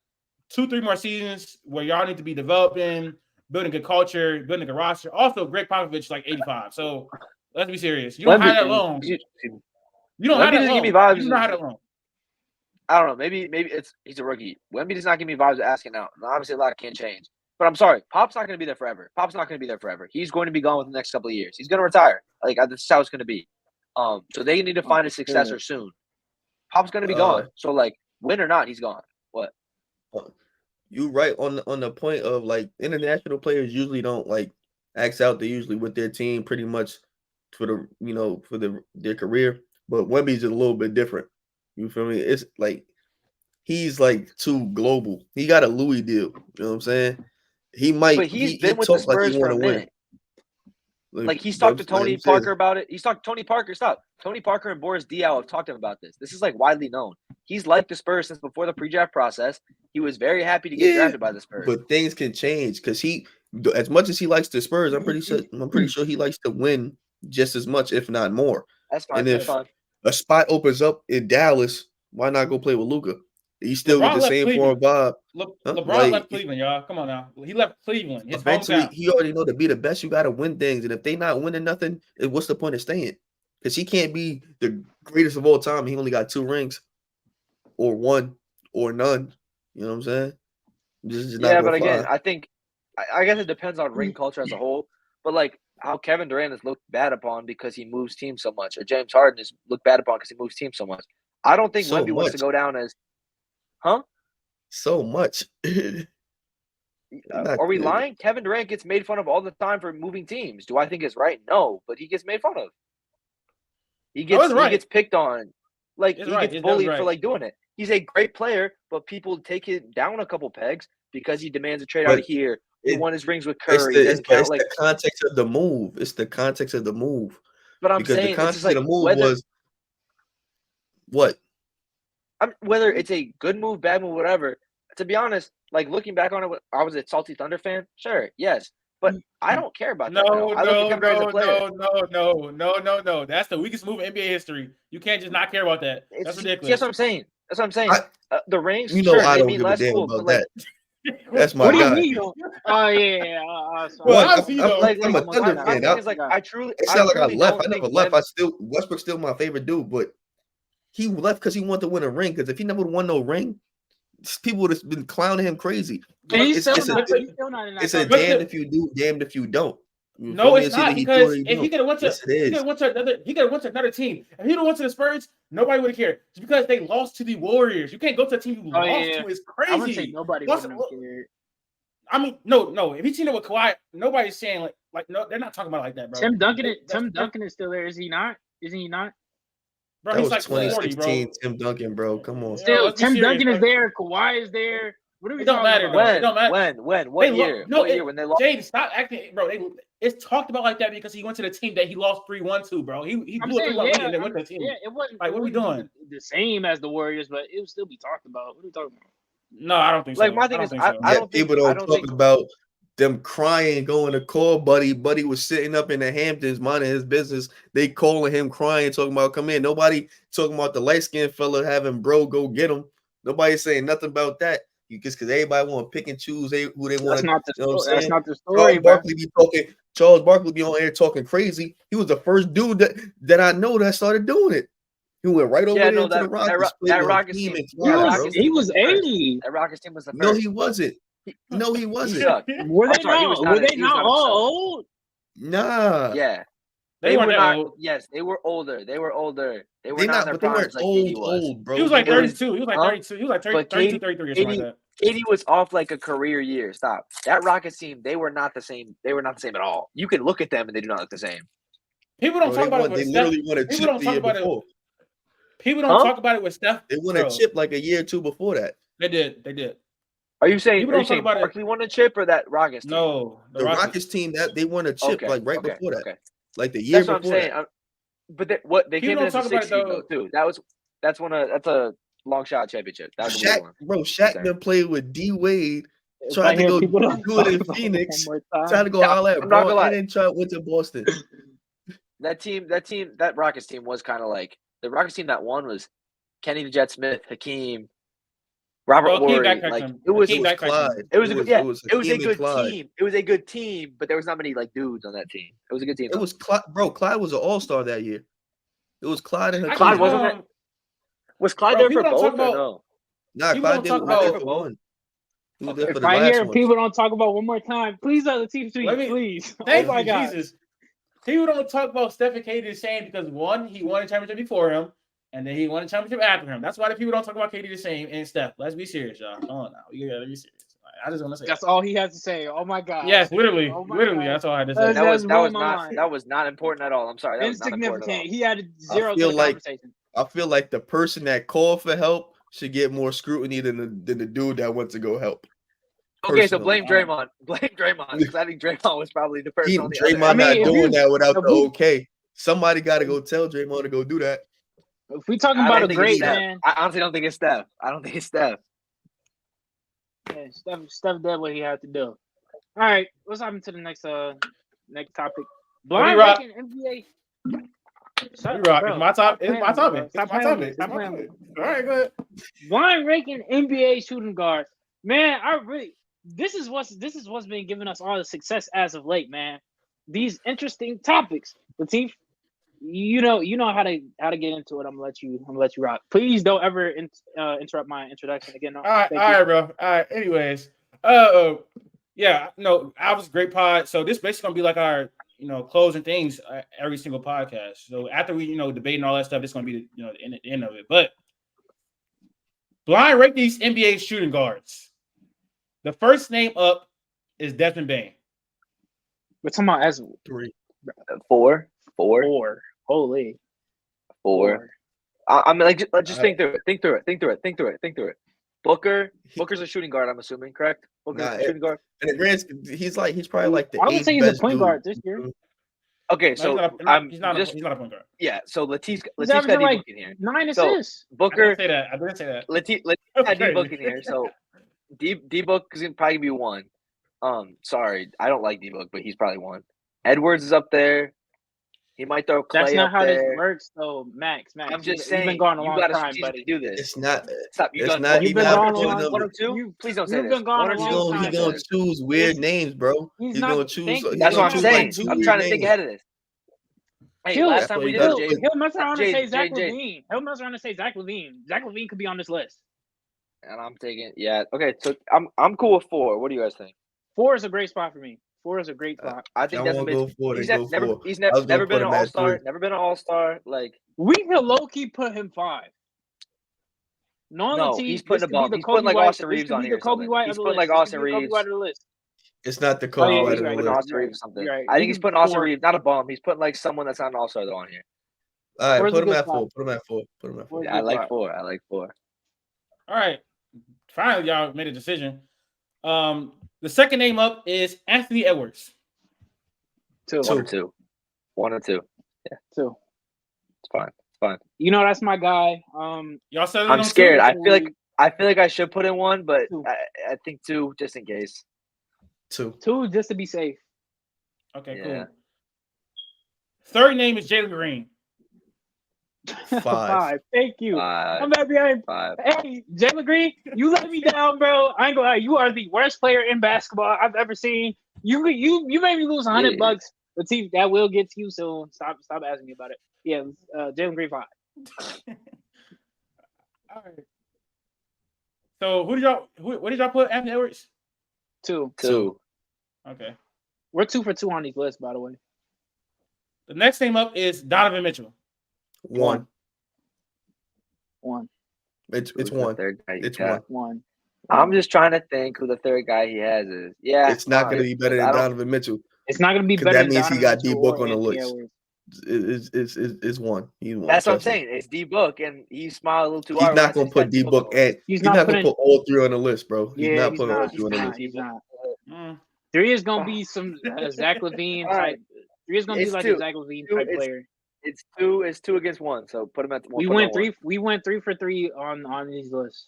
2-3 more seasons where y'all need to be developing, building a culture, building a roster. Also, Greg Popovich like 85. So let's be serious. You don't have that long. You don't have that long. Give me vibes. You don't have that long. I don't know. Maybe he's a rookie. Wemby does not give me vibes of asking out. And obviously, a lot can change. But I'm sorry, Pop's not going to be there forever. He's going to be gone within the next couple of years. He's going to retire. Like, this is how it's going to be. So they need to find a successor soon. Pop's going to be gone. So, like, win or not, he's gone. What? You right on the point of, like, international players usually don't, like, axe out. They're usually with their team pretty much for their career. But Wemby's a little bit different. You feel me? It's like he's like too global. He got a Louis deal. You know what I'm saying? He might. But he's been with the Spurs for a minute. Like he's talked to Tony Parker about it. He's talked to Tony Parker. Stop. Tony Parker and Boris Diaw have talked to him about this. This is like widely known. He's liked the Spurs since before the pre-draft process. He was very happy to get drafted by the Spurs. But things can change because he, as much as he likes the Spurs, I'm pretty sure he likes to win just as much, if not more. That's fine. And if a spot opens up in Dallas, why not go play with Luka? He's still with the same form vibe. LeBron left Cleveland, y'all. Come on now. He left Cleveland. Eventually, he already know to be the best, you got to win things. And if they not winning nothing, what's the point of staying? Because he can't be the greatest of all time. He only got 2 rings or 1 or none. You know what I'm saying? But again, I guess it depends on ring culture as a whole. But, like, how Kevin Durant is looked bad upon because he moves teams so much, or James Harden is looked bad upon because he moves teams so much. I don't think Wemby wants to go down as, so much. Are we lying? Kevin Durant gets made fun of all the time for moving teams. Do I think it's right? No, but he gets made fun of. He gets picked on. Like, he gets bullied for like doing it. He's a great player, but people take it down a couple pegs because he demands a trade out of here. He won his rings with Curry. It's the context of the move. It's the context of the move. But I'm saying the context of the move was what? Whether it's a good move, bad move, whatever. To be honest, like looking back on it, I was a salty Thunder fan. Sure, yes, but I don't care about that. No. That's the weakest move in NBA history. You can't just not care about that. That's ridiculous. That's what I'm saying. The rings. I don't give a damn about that. That's my guy. What do you mean? Oh yeah. I'm a Thunder fan. I truly. It sounds like I left. I never left. Westbrook's still my favorite dude, but he left because he wanted to win a ring. Because if he never won no ring, people would have been clowning him crazy. It's a damned if you do, damned if you don't. No, it's not, because if he could have went to another team, if he would have went to the Spurs, nobody would have cared. Just because they lost to the Warriors, you can't go to a team you lost to. Is crazy. I wouldn't say nobody would have cared. I mean, no. If he teamed up with Kawhi, nobody's saying like no, they're not talking about it like that, bro. Tim Duncan is still there, is he not? Isn't he not? Bro, that he's was like 2016 40, Tim Duncan, bro. Come on. Still, Tim Duncan is there. Kawhi is there. What are we talking about? It don't matter. When? What year? What year when they lost? Jade, stop acting, bro. It's talked about like that because he went to the team that he lost 3-1 to, bro. He blew a 3-1 and then went to the team. Yeah, it wasn't like, what are we doing? The same as the Warriors, but it would still be talked about. What are we talking about? No, I don't think so. Like, my thing is, I don't think people don't talk about them crying, going to call Buddy. Buddy was sitting up in the Hamptons, minding his business. They calling him, crying, talking about come in. Nobody talking about the light skinned fella having bro go get him. Nobody saying nothing about that. Just because everybody want to pick and choose who they want. That's not the story. Charles Barkley be on air talking crazy. He was the first dude that I know that started doing it. He went right over Yeah, there no, into the that Rockets. that Rockets team team, and He that fly, was bro. Rockets team was the first. 80. That Rockets team was the first. No, he wasn't. He No, he wasn't. sucked. Were I'm they sorry, he was not? not Were a- they he was not not a sub. all old? Nah. Yeah, They weren't were that not. old. Yes, they were older. They were older. They were They not not, in their but they weren't primes like KD was. old, bro. He was like They were- 32. He was like Huh? 32. He was like 30, But 32, 33 or something like that. KD was off like a career year. Stop. That Rockets team, they were not the same. They were not the same at all. You can look at them and they do not look the same. People don't Bro, talk about it they with Steph. literally won a People chip don't the talk year about it. before. People don't Huh? talk about it with Steph. They won Bro, a chip like a year or two before that. They did. They did. Are you saying People don't talk about it. Barkley won a chip or that Rockets team? No, The Rockets team that they won a chip like right okay, before that, okay. like the year That's what before I'm saying. that. But they People came in as don't a talk about 6 it, seed though. though too. That's a long shot championship. That was a weird one. Shaq Sorry. done played with D Wade, If tried I to hear go do people don't it talk in about Phoenix, one more tried time. to go Yeah, holler at I'm not Braun, gonna and then went to Boston. That Rockets team was kind of like the Rockets team that won was Kenny the Jet Smith, Hakeem, Robert Hakeem Horry. backpacked Like him. it was Hakeem It was backpacked Clyde. him. it was a good Hakeem and good Clyde. team. It was a good team, but there was not many like dudes on that team. It was a good team. It was Clyde, bro. Clyde was an all-star that year. It was Clyde and Hakeem. Clyde wasn't it? Was Clyde Bro, there for people don't talk both or about- no? Nah, People Clyde don't did talk was there about- for one. He was there Okay. for If the I last hear one. people don't talk about one more time, please let the team tweet, Let me- please. Thank Oh my you, God. Jesus. People don't talk about Steph and KD the same because one, he won a championship before him, and then he won a championship after him. That's why the people don't talk about KD the same and Steph. Let's be serious, y'all. Come on now. You gotta be serious. I just want to say That's all he has to say. Oh my God. yes, literally. Oh my literally, God. that's all I had to say. That's- That was not important at all. I'm sorry. That was not important at all. Insignificant. He had zero to feel the like- conversation. I feel like the person that called for help should get more scrutiny than the dude that went to go help. Okay, so Personally. blame Draymond. Blame Draymond because I think Draymond was probably the person on the other Draymond end. I mean, not if doing we- that without if the we- okay. Somebody got to go tell Draymond to go do that. If we talking I about don't a think it's great Steph. man, I honestly don't think it's Steph. I don't think it's Steph. yeah, Steph did what he had to do. All right, let's hop into the next topic. Blind rock. ranking NBA. You rock. Bro, It's my top. stop It's my playing with me, topic. bro. It's Stop my playing with me. topic. Stop It's my playing with topic. All right, go ahead. Blind ranking NBA shooting guards. Man, this is what's been giving us all the success as of late, man. These interesting topics. Latif, you know how to get into it. I'm gonna let you rock. Please don't ever interrupt my introduction again. No, All right, thank all you. right, bro. All right. Anyways, yeah, no, I was a great pod. So this basically gonna be like our, closing things every single podcast. So after we, debate and all that stuff, this is gonna be the end of it. But blind rank these NBA shooting guards. The first name up is Desmond Bain. We're talking about as 3. Four. holy. I mean, like, just think through it. Booker's a shooting guard. I'm assuming, correct? Booker's a shooting guard. And the grand, he's probably like the I would eighth say he's a best point dude. guard this year. Okay, No, so he's not just a point guard. yeah. So Latif's He's got averaging D-Book like in here. 9 So, assists. Booker, I didn't say that. Latif had Okay. D-Book in here. So D-Book is gonna probably be one. Sorry, I don't like D-Book, but he's probably one. Edwards is up there. He might throw Clay That's not up how there. this works, though, Max. I'm just you've saying, been gone a you long got to time, strategically buddy. do this. It's not. Stop. You It's got not You've even been gone a putting long them. one or two. You- Please don't say you've this. been gone One a or long two. time, He's gonna buddy. choose weird It's- names, bro. he's He's not- gonna choose. thank you. he's That's gonna what I'm choose saying. like 2 I'm weird trying to think names. ahead of this. Hey, He'll- last time we did That's it, what Jade, He'll mess around and Jade, say Zach Jade. Levine. He'll mess around and say Zach Levine. Zach Levine could be on this list. and I'm taking Okay, so I'm cool with 4. What do you guys think? 4 is a great spot for me. 4 is a great spot. I think I that's a wanna mid. go for it. He's Go never for it. he's I was gonna never put been an him at all-star. 3. Never been an all-star. Like We can low key put him 5. no, he's putting above. He's putting like Austin Reeves on here. Or something. He's putting like Austin Reeves. White of the list. It's not the Oh, Kobe yeah, No, White he's of you're the right, putting list. Austin Reeves or something. You're right. I think he's putting Austin 4. Reeves, not a bum. He's putting like someone that's not an all-star though on here. All right, Where's put the him good at spot? 4. Put him at 4. Put him at 4. Where's Yeah, I the like spot? 4. I like 4. All right. Finally, y'all made a decision. The second name up is Anthony Edwards. 2. 1 or 2. 1 or 2. 2. It's fine. It's fine. You know that's my guy. Y'all said it I'm on scared. 2? I feel like I should put in 1, but 2. I think 2 just in case. 2. 2 just to be safe. Okay, Yeah. cool. Third name is Jalen Green. 5. Thank you. 5. I'm happy. 5. Hey, Jalen Green, you let me down, bro. I ain't gonna lie. You are the worst player in basketball I've ever seen. You made me lose $100. Yeah. But see, that will get to you soon. Stop asking me about it. Yeah, Jalen Green 5. All right. So what did y'all put Anthony Edwards? 2. Okay. We're 2 for 2 on these lists, by the way. The next name up is Donovan Mitchell. 1. 1. It's Who's the 1. third guy you It's got? 1. I'm just trying to think who the third guy he has is. Yeah, It's not going to be better than Donovan Mitchell. It's not going to be Because better that than means he Donovan got D Mitchell Book or on the Anthony list. Edwards. It's 1. He's 1. That's what I'm Trust me. saying. It's D Book, and he smiled a little too He's hard. not going to put D Book and he's not going to put all 3 on the list, bro. He's not putting all 3 on the list. He's not. 3 is going to be some Zach LaVine type. 3 is going to be like a Zach LaVine type player. It's 2 against 1. So put him at the 1. We went 3 for 3 on these lists.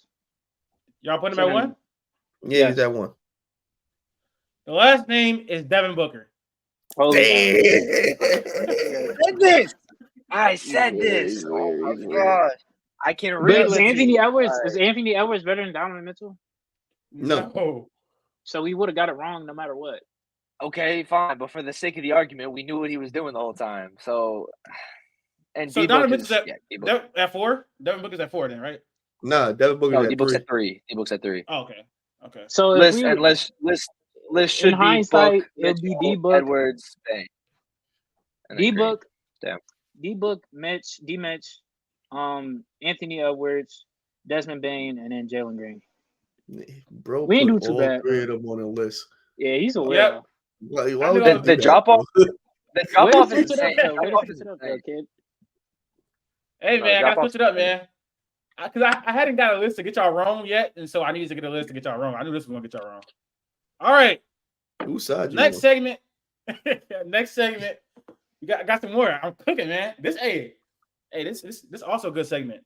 Y'all put him at 1? Yeah, he's at 1. The last name is Devin Booker. I said this. Oh my gosh. I can read. Is Anthony Edwards better than Donovan Mitchell? No. So we would have got it wrong no matter what. Okay, fine. But for the sake of the argument, we knew what he was doing the whole time. So Donovan Mitchell's at 4? Devin Booker's at 4 then, right? No, Devin Booker's at 3. D-Book's at 3. Oh, okay. So list should in hindsight, be Book, it'd be D-Book, Edwards, D-Book, Damn. D-Book, Mitch, Anthony Edwards, Desmond Bain, and then Jalen Green. Bro, we ain't do put too all bad. 3 of them on the list. Yeah, he's a weirdo. Yep. Why would the drop off? The drop off is insane. Way to switch it up, though, kid. Hey man, I gotta switch it up, man. Because I hadn't got a list to get y'all wrong yet, and so I needed to get a list to get y'all wrong. I knew this was gonna get y'all wrong. All right. Whose side? Next segment. We got some more. I'm cooking, man. This also a good segment.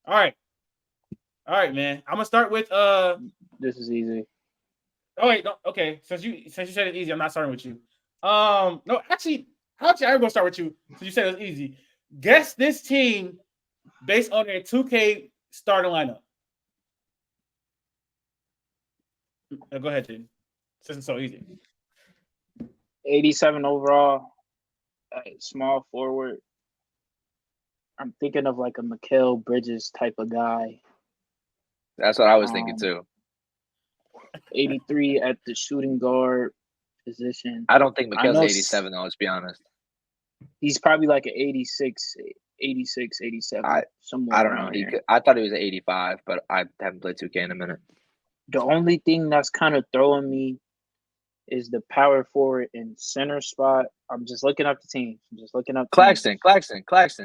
All right, man. I'm gonna start with This is easy. Oh wait, no, okay. Since you said it's easy, I'm not starting with you. No, actually, I'm gonna start with you. So you said it's easy. Guess this team based on their 2K starting lineup. Go ahead, Jaden. Since it's so easy. 87 overall, small forward. I'm thinking of like a Mikal Bridges type of guy. That's what I was thinking too. 83 at the shooting guard position. I don't think Mikal's 87 though, let's be honest. He's probably like an 86, 87. I don't know. I thought he was an 85, but I haven't played 2K in a minute. The only thing that's kind of throwing me is the power forward and center spot. I'm just looking up the teams. Claxton.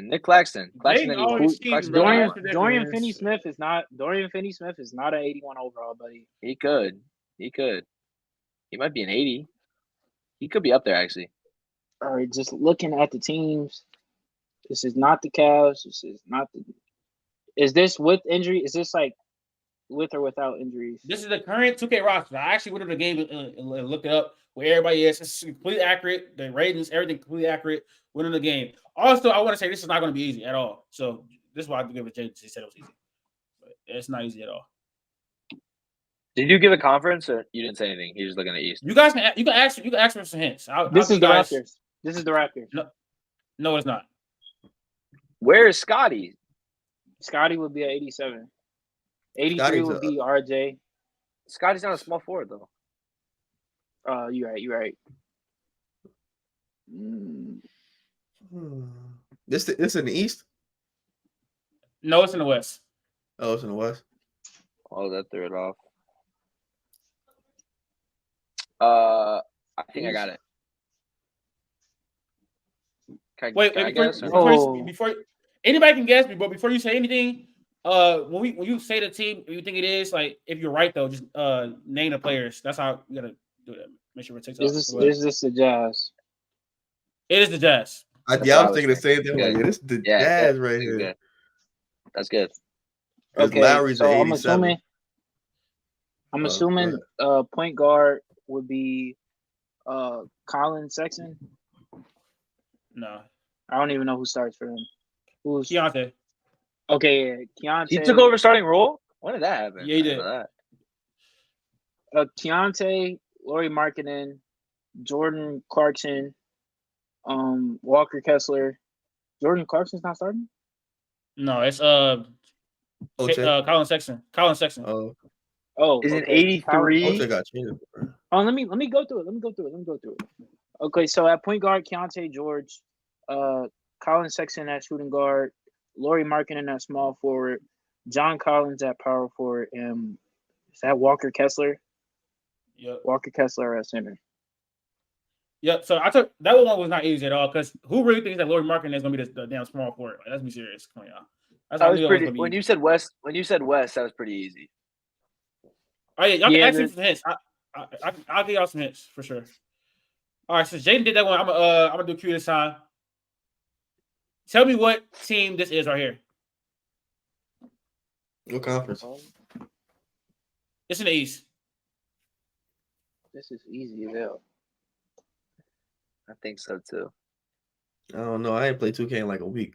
Nick Claxton. Dorian Finney-Smith is not an 81 overall, buddy. He could. He might be an 80. He could be up there actually. All right, just looking at the teams. This is not the Cavs. Is this with injury? Is this like with or without injuries? This is the current 2K roster. I actually went to the game and looked it up where everybody is. It's completely accurate. The ratings, everything completely accurate. Winning the game. Also, I want to say this is not going to be easy at all. So this is why I give it to Jay. He said it was easy, but it's not easy at all. Did you give a conference or you didn't say anything? You're just looking at East. You guys can ask for some hints. This is the Raptors. No, it's not. Where is Scotty? Scotty would be at 87. 83 would be RJ. Scotty's not a small forward though. You're right. This in the East? No, it's in the West. Oh, it's in the West. Oh, that threw it off. I think I got it. Wait, before anybody can guess me, but before you say anything, when you say the team you think it is, like if you're right though, just name the players. That's how you gotta do that. Make sure it takes. Is this the Jazz? It is the Jazz. I was thinking the same thing. Like, this is the Jazz right here. Good. That's good. Okay, Lowry's so at 87. I'm assuming point guard would be Colin Sexton. No. I don't even know who starts for him. Who's Keontae? Okay, Keontae. He took over starting role? When did that happen? Yeah, he did. Keontae, Lauri Markkanen, Jordan Clarkson, Walker Kessler. Jordan Clarkson's not starting? No, it's Oche. Colin Sexton. Colin Sexton. Oh, Is it okay. 83? Oche got traded. Oh, let me go through it. Okay, so at point guard, Keontae George, Colin Sexton at shooting guard, Laurie Markkinen at small forward, John Collins at power forward, and is that Walker Kessler? Yep. Walker Kessler at center. Yep. So I took that one was not easy at all because who really thinks that Laurie Markkinen is gonna be the damn small forward? Like, let's be serious. Come on, y'all. That was pretty. When you said West, that was pretty easy. Oh yeah, y'all can ask me for some hints. I'll give y'all some hints for sure. All right, since Jaden did that one, I'm gonna do Q this time. Tell me what team this is right here. What conference? It's in the East. This is easy as hell. I think so too. I don't know. I ain't played 2K in like a week.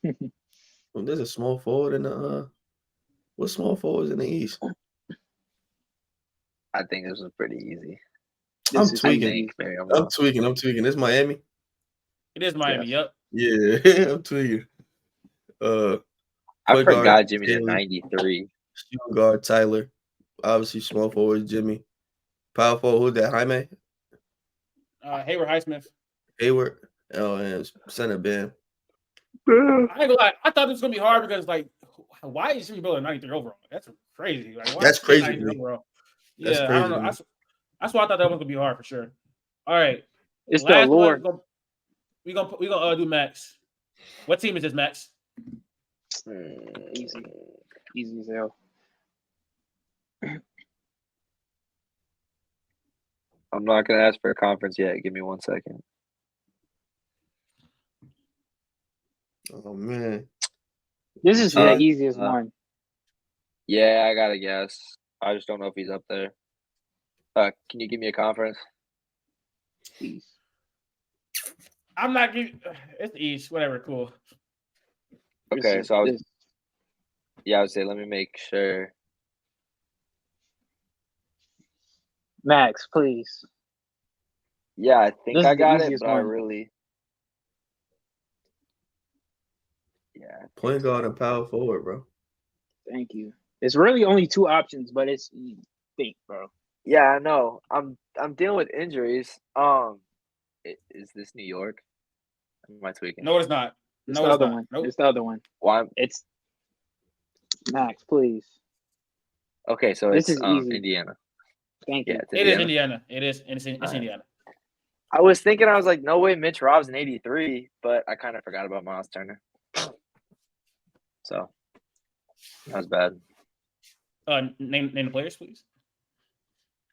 Well, there's a small forward in the what small forwards in the East? I think this was pretty easy. I'm tweaking. It's Miami. It is Miami. Yes. Yep. Yeah, I'm tweaking. I forgot Jimmy's at 93. Shooting guard Tyler. Obviously, small forward Jimmy. Power forward, who's that? Jaime? Hayward Highsmith. Hayward. Oh, and center Ben. I ain't gonna lie. I thought this was gonna be hard because like, why is Jimmy Butler 93 overall? That's crazy. Like, that's crazy. Overall? That's yeah, crazy. I don't know. That's why I thought that was gonna be hard for sure. All right, it's the Lord. We gonna do Max. What team is this, Max? Easy as hell. I'm not gonna ask for a conference yet. Give me 1 second. Oh man, this is the easiest one. Yeah, I gotta guess. I just don't know if he's up there. Can you give me a conference? Please. I'm not giving. It's the East. Whatever. Cool. Okay, so I would say let me make sure. Max, please. Yeah, I think I got it, but I really. Yeah. Point guard and power forward, bro. Thank you. It's really only two options, but it's think, bro. Yeah, I know. I'm dealing with injuries. Is this New York? Am I tweaking? No, it's not. It's the other one. Nope. It's the other one. Why? It's Max, please. Okay, so this it's is easy. Indiana. Thank you. It is Indiana. It is. It's Indiana. I was thinking, I was like, no way Mitch Rob's in 83, but I kind of forgot about Miles Turner. So that was bad. Name the players, please.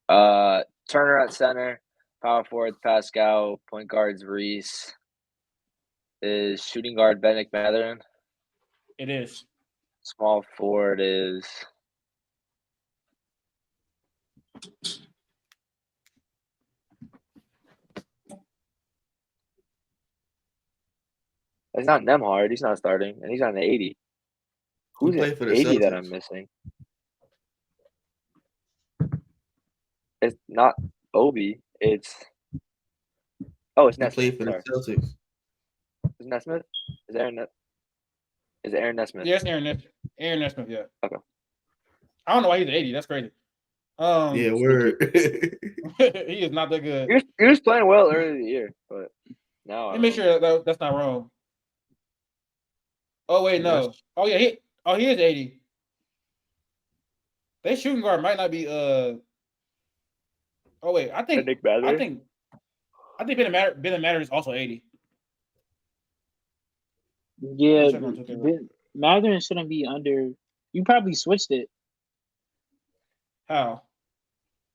Turner at center, power forward Pascal, point guards Reese. Is shooting guard Bennett Mathurin? It is. Small forward is it's not Nemhard. He's not starting, and he's on the 80. Who's at 80 that I'm missing? It's not Obi. It's Nesmith. Played for the Celtics. Is Nesmith? Is it Aaron Nesmith? Yes, Aaron Nesmith. Aaron Nesmith, yeah. Okay. I don't know why he's 80. That's crazy. Yeah, word. He is not that good. He was playing well earlier in the year, but now Let me make sure that's not wrong. Oh wait, no. Oh yeah, he is 80. They shooting guard might not be Oh wait, I think Ben Matter is also 80. Yeah, Mathurin shouldn't be under. You probably switched it. How?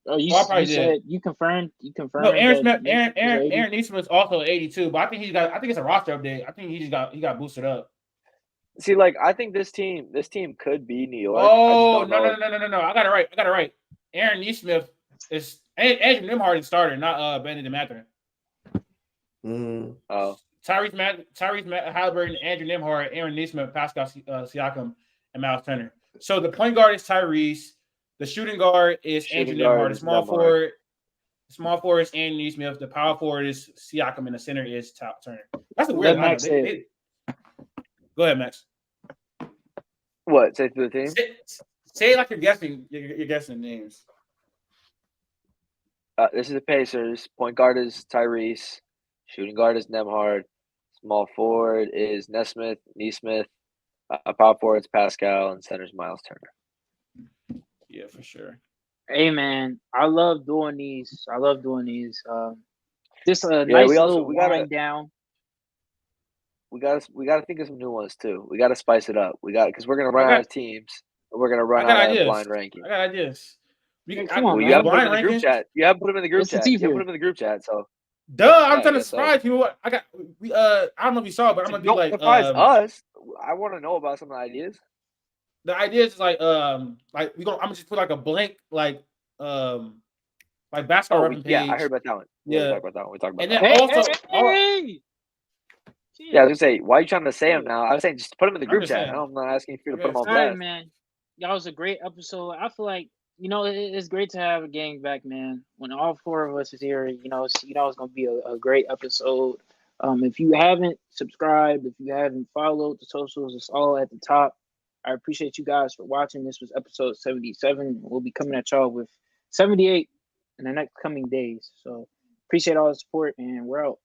Oh, you said you confirmed. No, Aaron Nesmith is also 82, but I think it's a roster update. I think he got boosted up. See, like I think this team could be New York. Oh no! I got it right. Aaron Nesmith is Andrew Nembhard is starter, not Bennett Mathurin. Oh. Tyrese Halliburton, Andrew Nembhard, Aaron Nesmith, Pascal Siakam, and Miles Turner. So the point guard is Tyrese. The shooting guard is Andrew Nembhard. The small forward is Andrew Nesmith. The power forward is Siakam, and the center is Turner. That's a weird lineup. Go ahead, Max. What? Say through the team. Say like you're guessing. You're guessing names. This is the Pacers. Point guard is Tyrese. Shooting guard is Nemhard. Small forward is Nesmith, Neesmith. Power forward is Pascal, and center's Miles Turner. Yeah, for sure. Hey man, I love doing these. Just a Yeah, nice we little gotta- wind down. We gotta think of some new ones too. We gotta spice it up. Because we're gonna run out of teams. And we're gonna run I got out of ideas. blind ranking. I got ideas. Hey, come on, Well, you man. haven't put them in the Blind group rankings? chat. You haven't put them in the group What's the chat. tea You haven't for? put them in the group chat. So Duh, I'm I trying to guess so. surprise people. I don't know if you saw, but I'm gonna be don't like surprise us. I want to know about some of the ideas. the idea is like I'm gonna just put like a blank like basketball reference page. Yeah, I heard about that one. Yeah. We talked about that one. And that then one. also Hey! Yeah, I was gonna say, why are you trying to say them now? I was saying just put them in the I'm group just chat. saying. I'm not asking you to put them on All right, blast. man. Y'all was a great episode. I feel like it's great to have a gang back, man. When all four of us is here, it's gonna be a great episode. If you haven't subscribed, if you haven't followed the socials, it's all at the top. I appreciate you guys for watching. This was episode 77. We'll be coming at y'all with 78 in the next coming days. So appreciate all the support, and we're out.